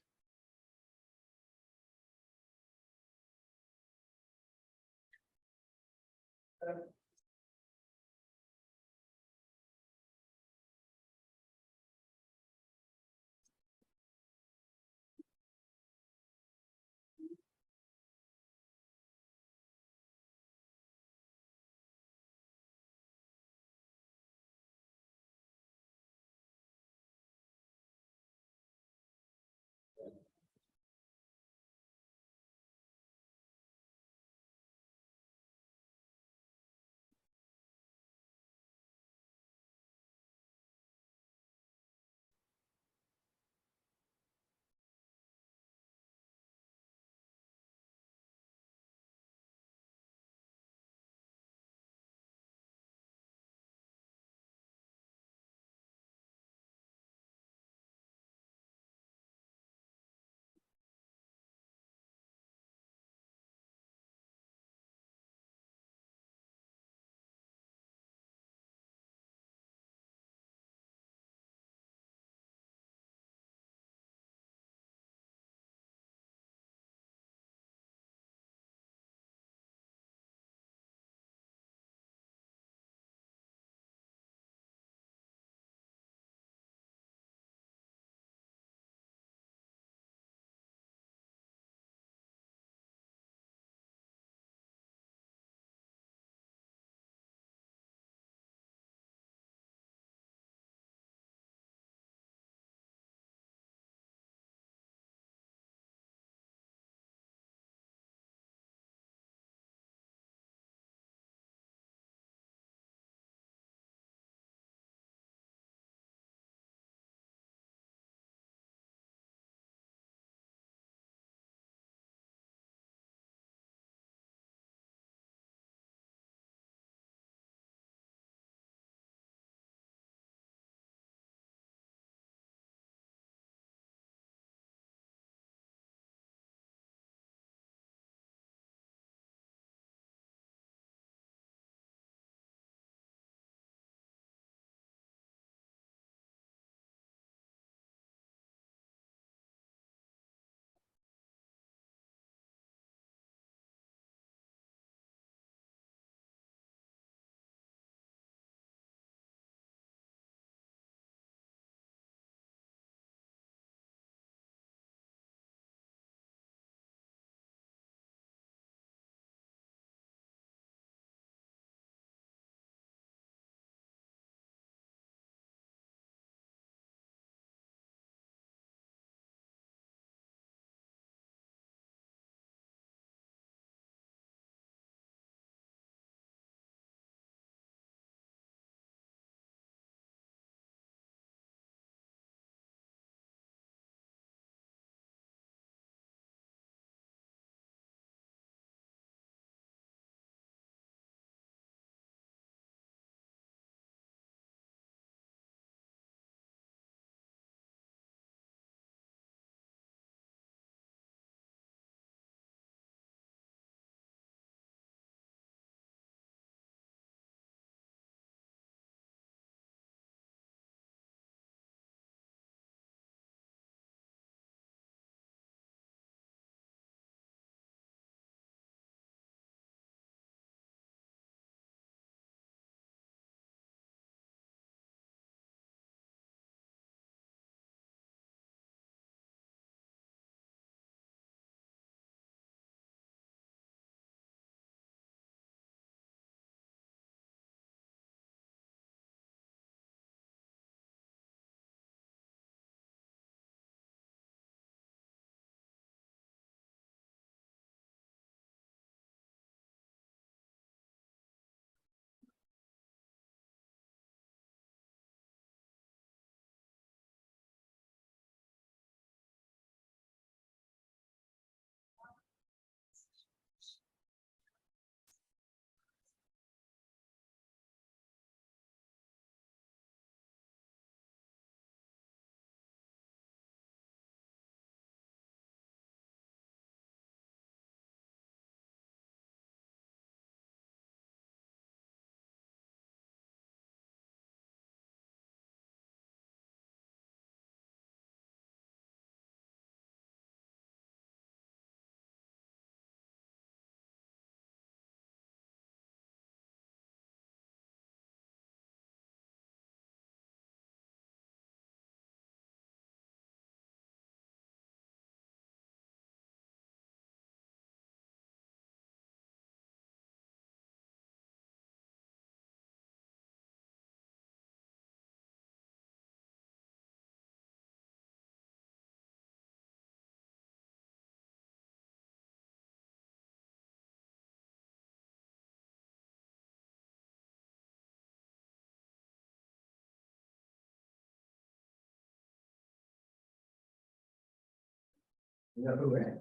A: The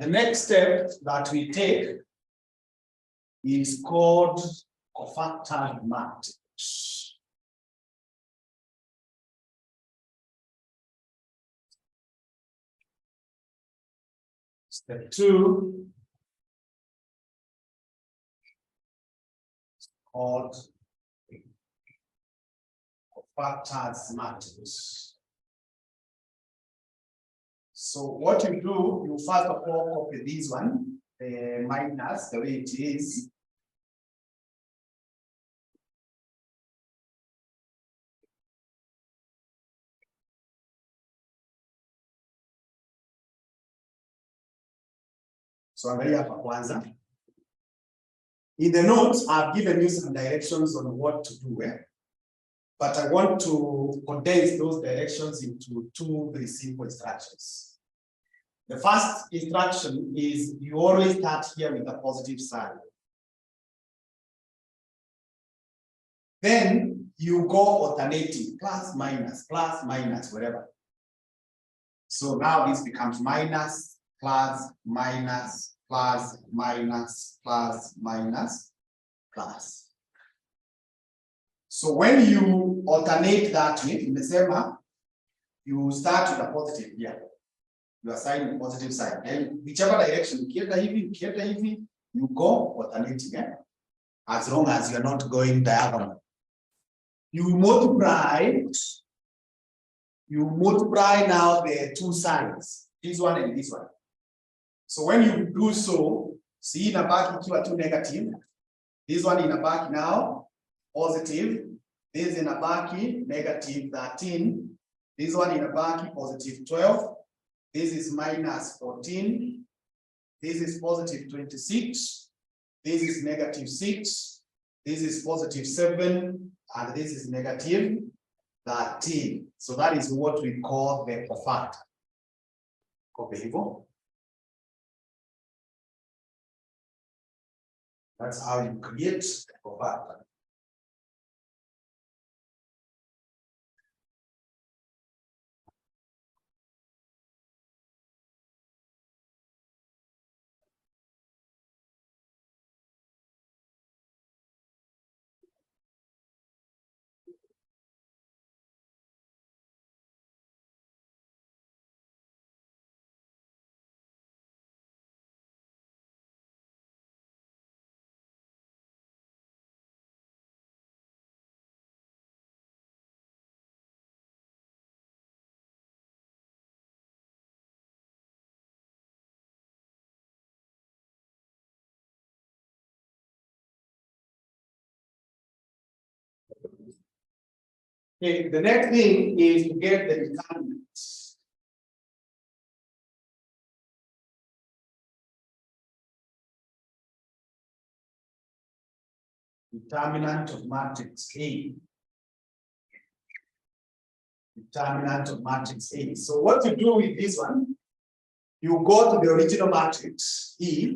A: next step that we take is called cofactor matrix. Step 2 is called cofactors matrix. So what you do, you first of all copy this one, the minus, the way it is. So angalia hapa kwanza. In the notes, I've given you some directions on what to do, but I want to condense those directions into two very simple instructions. The first instruction is you always start here with a positive sign. Then you go alternating, plus, minus, whatever. So now this becomes minus, plus, minus, plus, minus, plus, minus, plus. So when you alternate that way, in the same, you start with a positive here. You assign a positive sign. And whichever direction, you go alternating, as long as you're not going diagonal. You multiply now the two sides, this one and this one. So when you do so, see inabaki ikiwa two negative. This one inabaki now positive. This inabaki negative 13. This one inabaki positive 12. This is minus 14. This is positive 26. This is negative 6. This is positive 7. And this is negative 13. So that is what we call the cofactor. That's how you create the cofactor. Okay, the next thing is to get the determinant. Determinant of matrix A. Determinant of matrix A. So what you do with this one, you go to the original matrix E,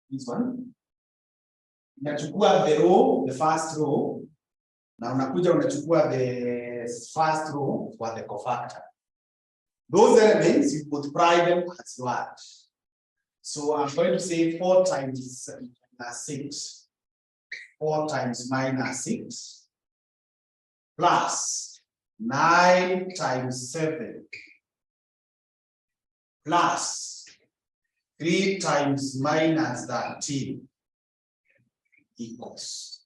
A: this one. Unachukua the row, the first row, na unakuja unachukua the first row for the cofactor. Those elements, you multiply them as what? So I'm going to say 4 times minus 6. 4 times minus 6 plus 9 times 7 plus 3 times minus 13 equals.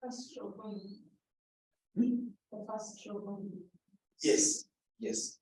B: First row only. The first row only.
A: Yes, yes.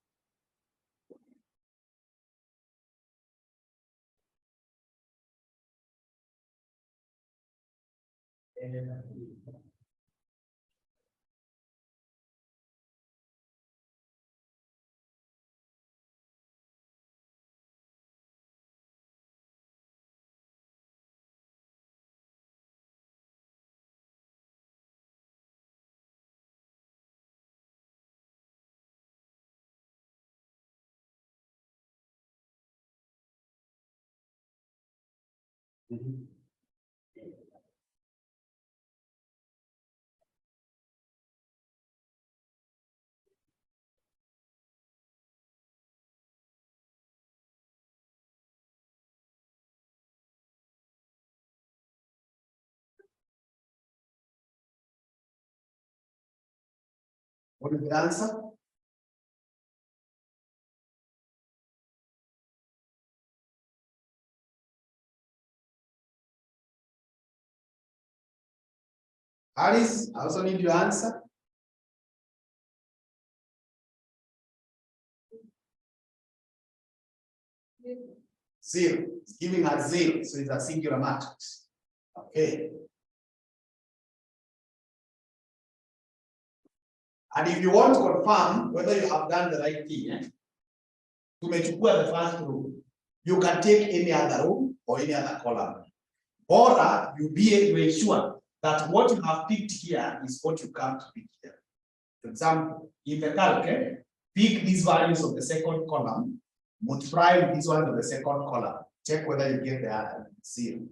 A: What is the answer? Alice, I also need your answer. Zero. It's giving us zero, so it's a singular matrix. Okay. And if you want to confirm whether you have done the right thing, tumechukua the first row, you can take any other row or any other column. Or you be able to ensure that what you have picked here is what you come to pick here. For example, in the calc, pick these values of the second column, multiply with these ones of the second column. Check whether you get the zero.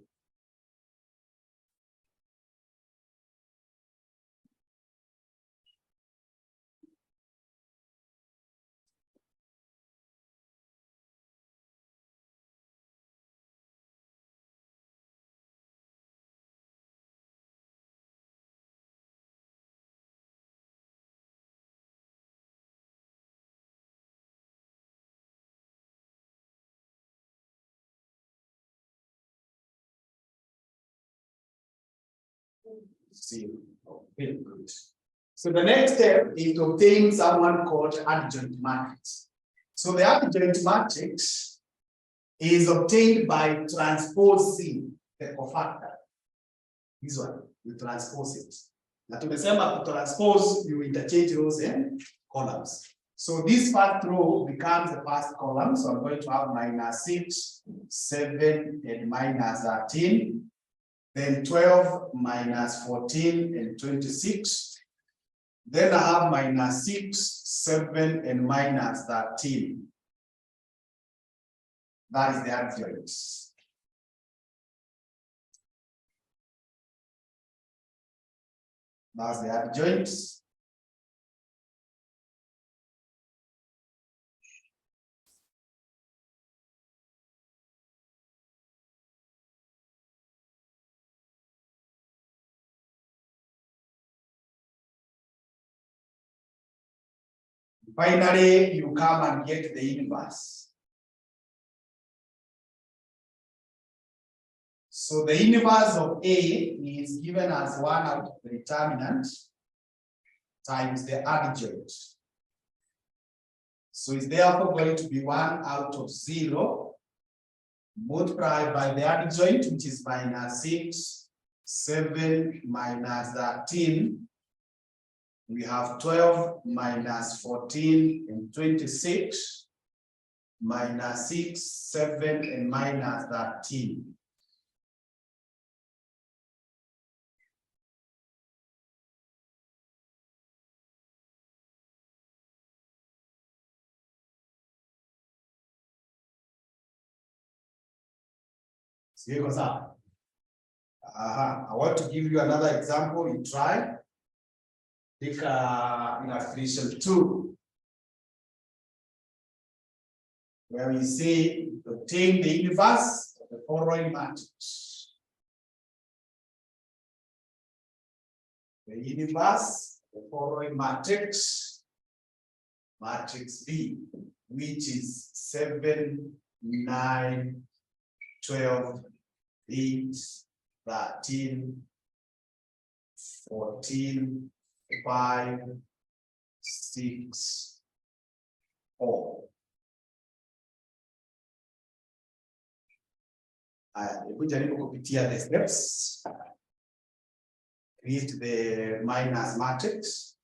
A: Zero. Okay, good. So the next step is to obtain someone called adjoint matrix. So the adjoint matrix is obtained by transposing the cofactor. This one, you transpose it. Na tumesema to transpose, you interchange rows and columns. So this first row becomes the first column. So I'm going to have -6, 7, and -13. Then 12, -14, and 26. Then I have -6, 7, and -13. That is the adjoint. That's the adjoint. Finally, you come and get the inverse. So the inverse of A is given as 1 out of the determinant times the adjoint. So it's therefore going to be 1 out of 0 multiplied by the adjoint, which is -6, 7, -13. We have 12, -14, and 26, -6, 7, and -13. I want to give you another example. You try. Take illustration 2, where we say obtain the inverse of the following matrix. The inverse of the following matrix, matrix B, which is 7, 9, 12, 8, 13, 14, 5, 6, 4. Hebu jaribu kupitia the steps. Create the minus matrix.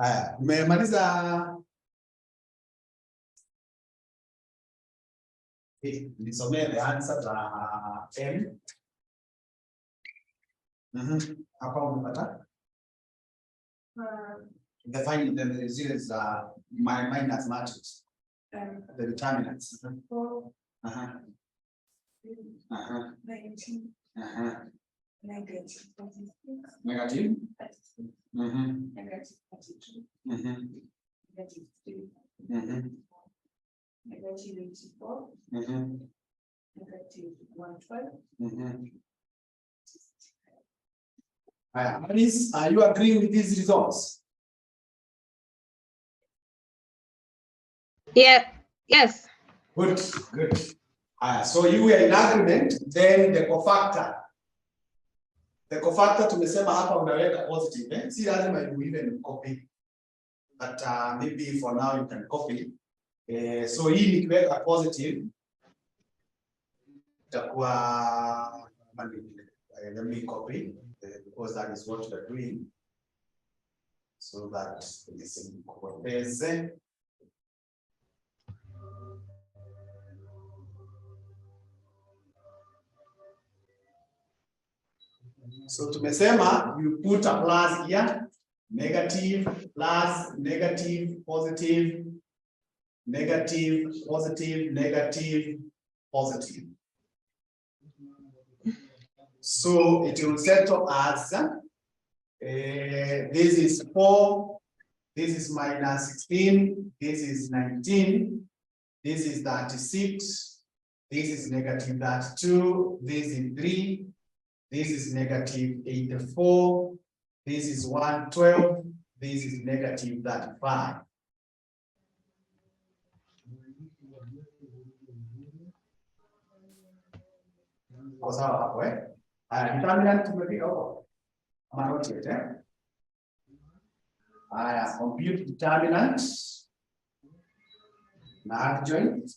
A: Haya, umemaliza nisomee the answer za M. Hapa umepata the final, the zile za minus matrix, the determinants.
B: 4,
A: Aha.
B: 19, negative 46,
A: Negative.
B: 36, negative 42, negative 3, negative 84, negative 112.
A: Alice, are you agreeing with these results?
C: Yeah. Yes.
A: Good, good. So you were in agreement, then the cofactor. The cofactor tumesema hapa unaweka positive, eh? Si lazima you even copy. But maybe for now you can copy. So hii nikiweka positive itakuwa let me copy because that is what we're doing. So that nisikuoteze. So tumesema you put a plus here, negative, plus, negative, positive, negative, positive, negative, positive. So it will settle as this is 4, this is minus 16, this is 19, this is 36, this is negative 32, this is 3, this is negative 84, this is 112, this is negative 35. Kwa sawa hapo eh? Determinant tumefika huko. Ama not yet eh? Compute determinant na adjoint.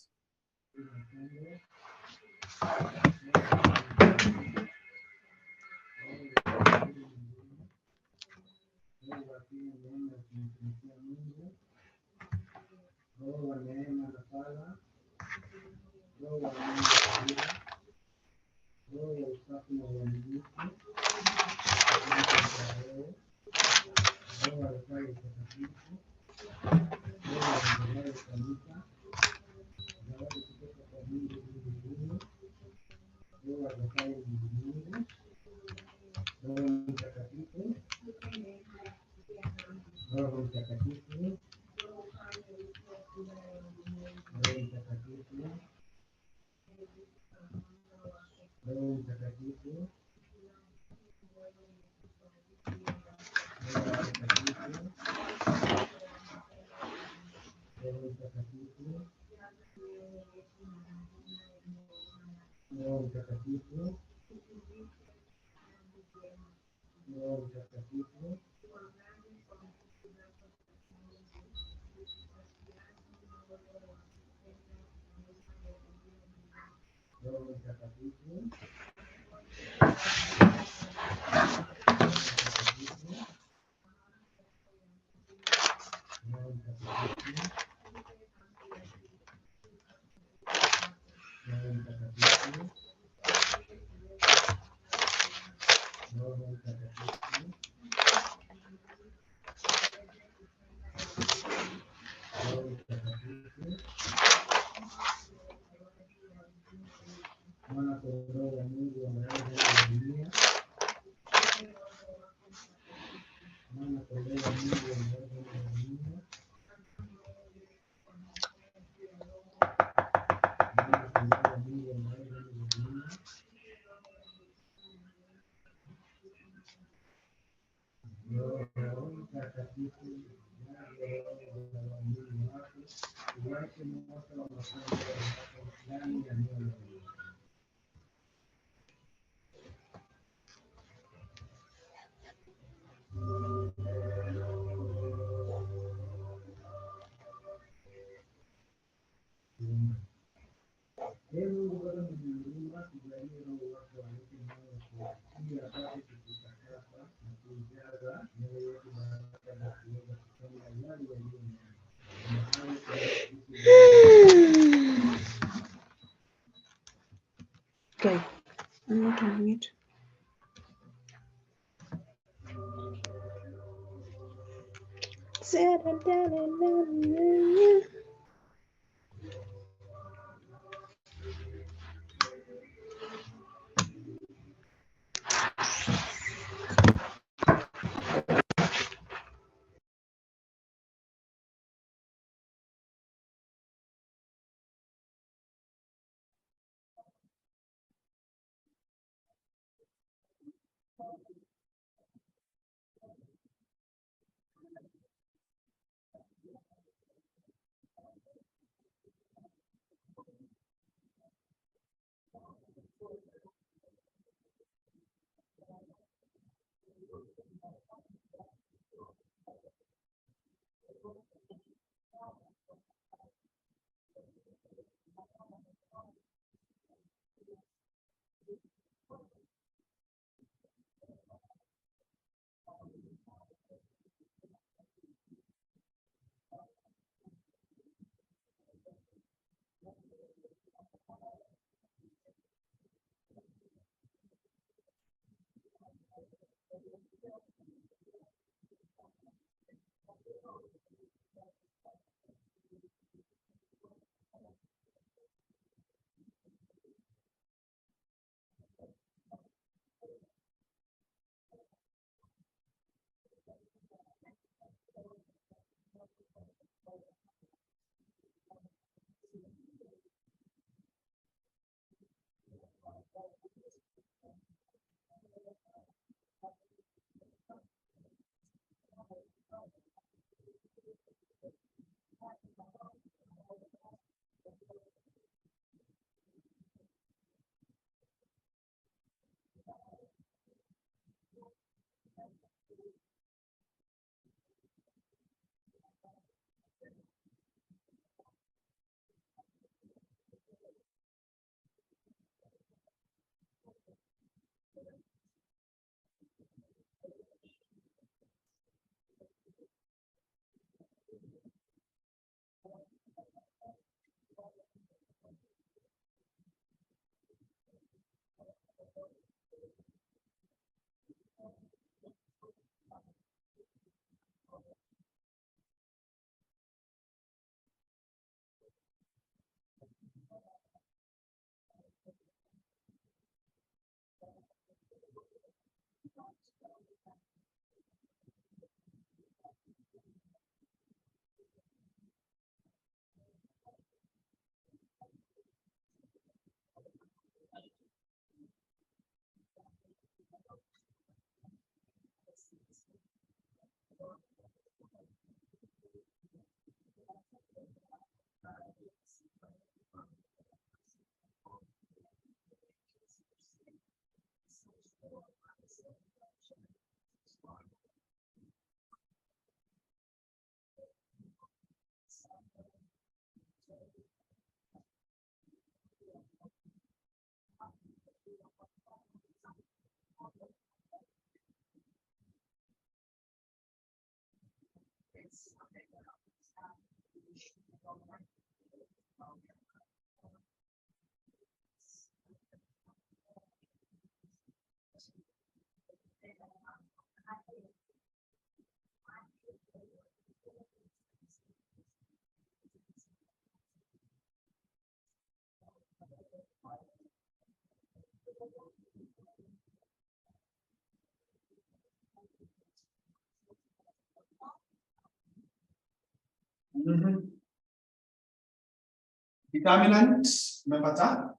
A: Determinant, remember that?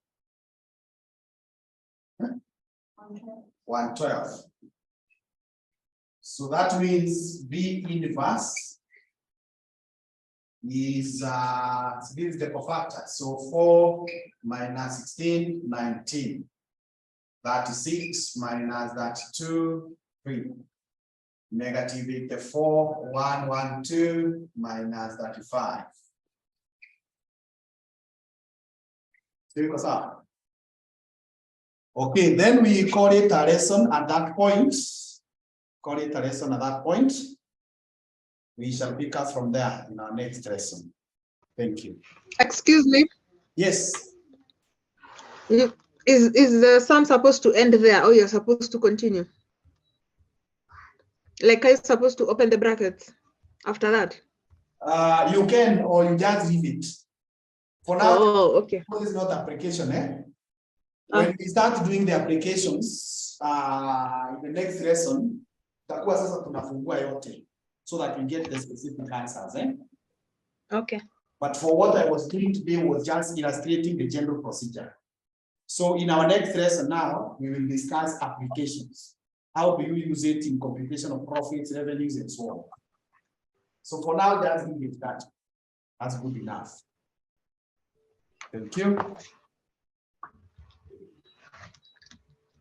A: 112. So that means V inverse is this is the cofactor. So 4 minus 16, 19. 36 minus 32, 3. Negative 84, 112 minus 35. Okay, then we call it a lesson at that point. Call it a lesson at that point. We shall pick up from there in our next lesson. Thank you.
C: Excuse me.
A: Yes.
C: Is the sum supposed to end there, or you're supposed to continue? Like, are you supposed to open the brackets after that?
A: You can, or you just leave it. For now,
C: Oh, okay.
A: this is not application, eh? When we start doing the applications, in the next lesson, tutakuwa sasa tunafungua yote, so that we get the specific answers, eh?
C: Okay.
A: But for what I was doing today was just illustrating the general procedure. So in our next lesson now, we will discuss applications. How do you use it in computation of profits, revenues, and so on? So for now, just leave it that. That's good enough. Thank you.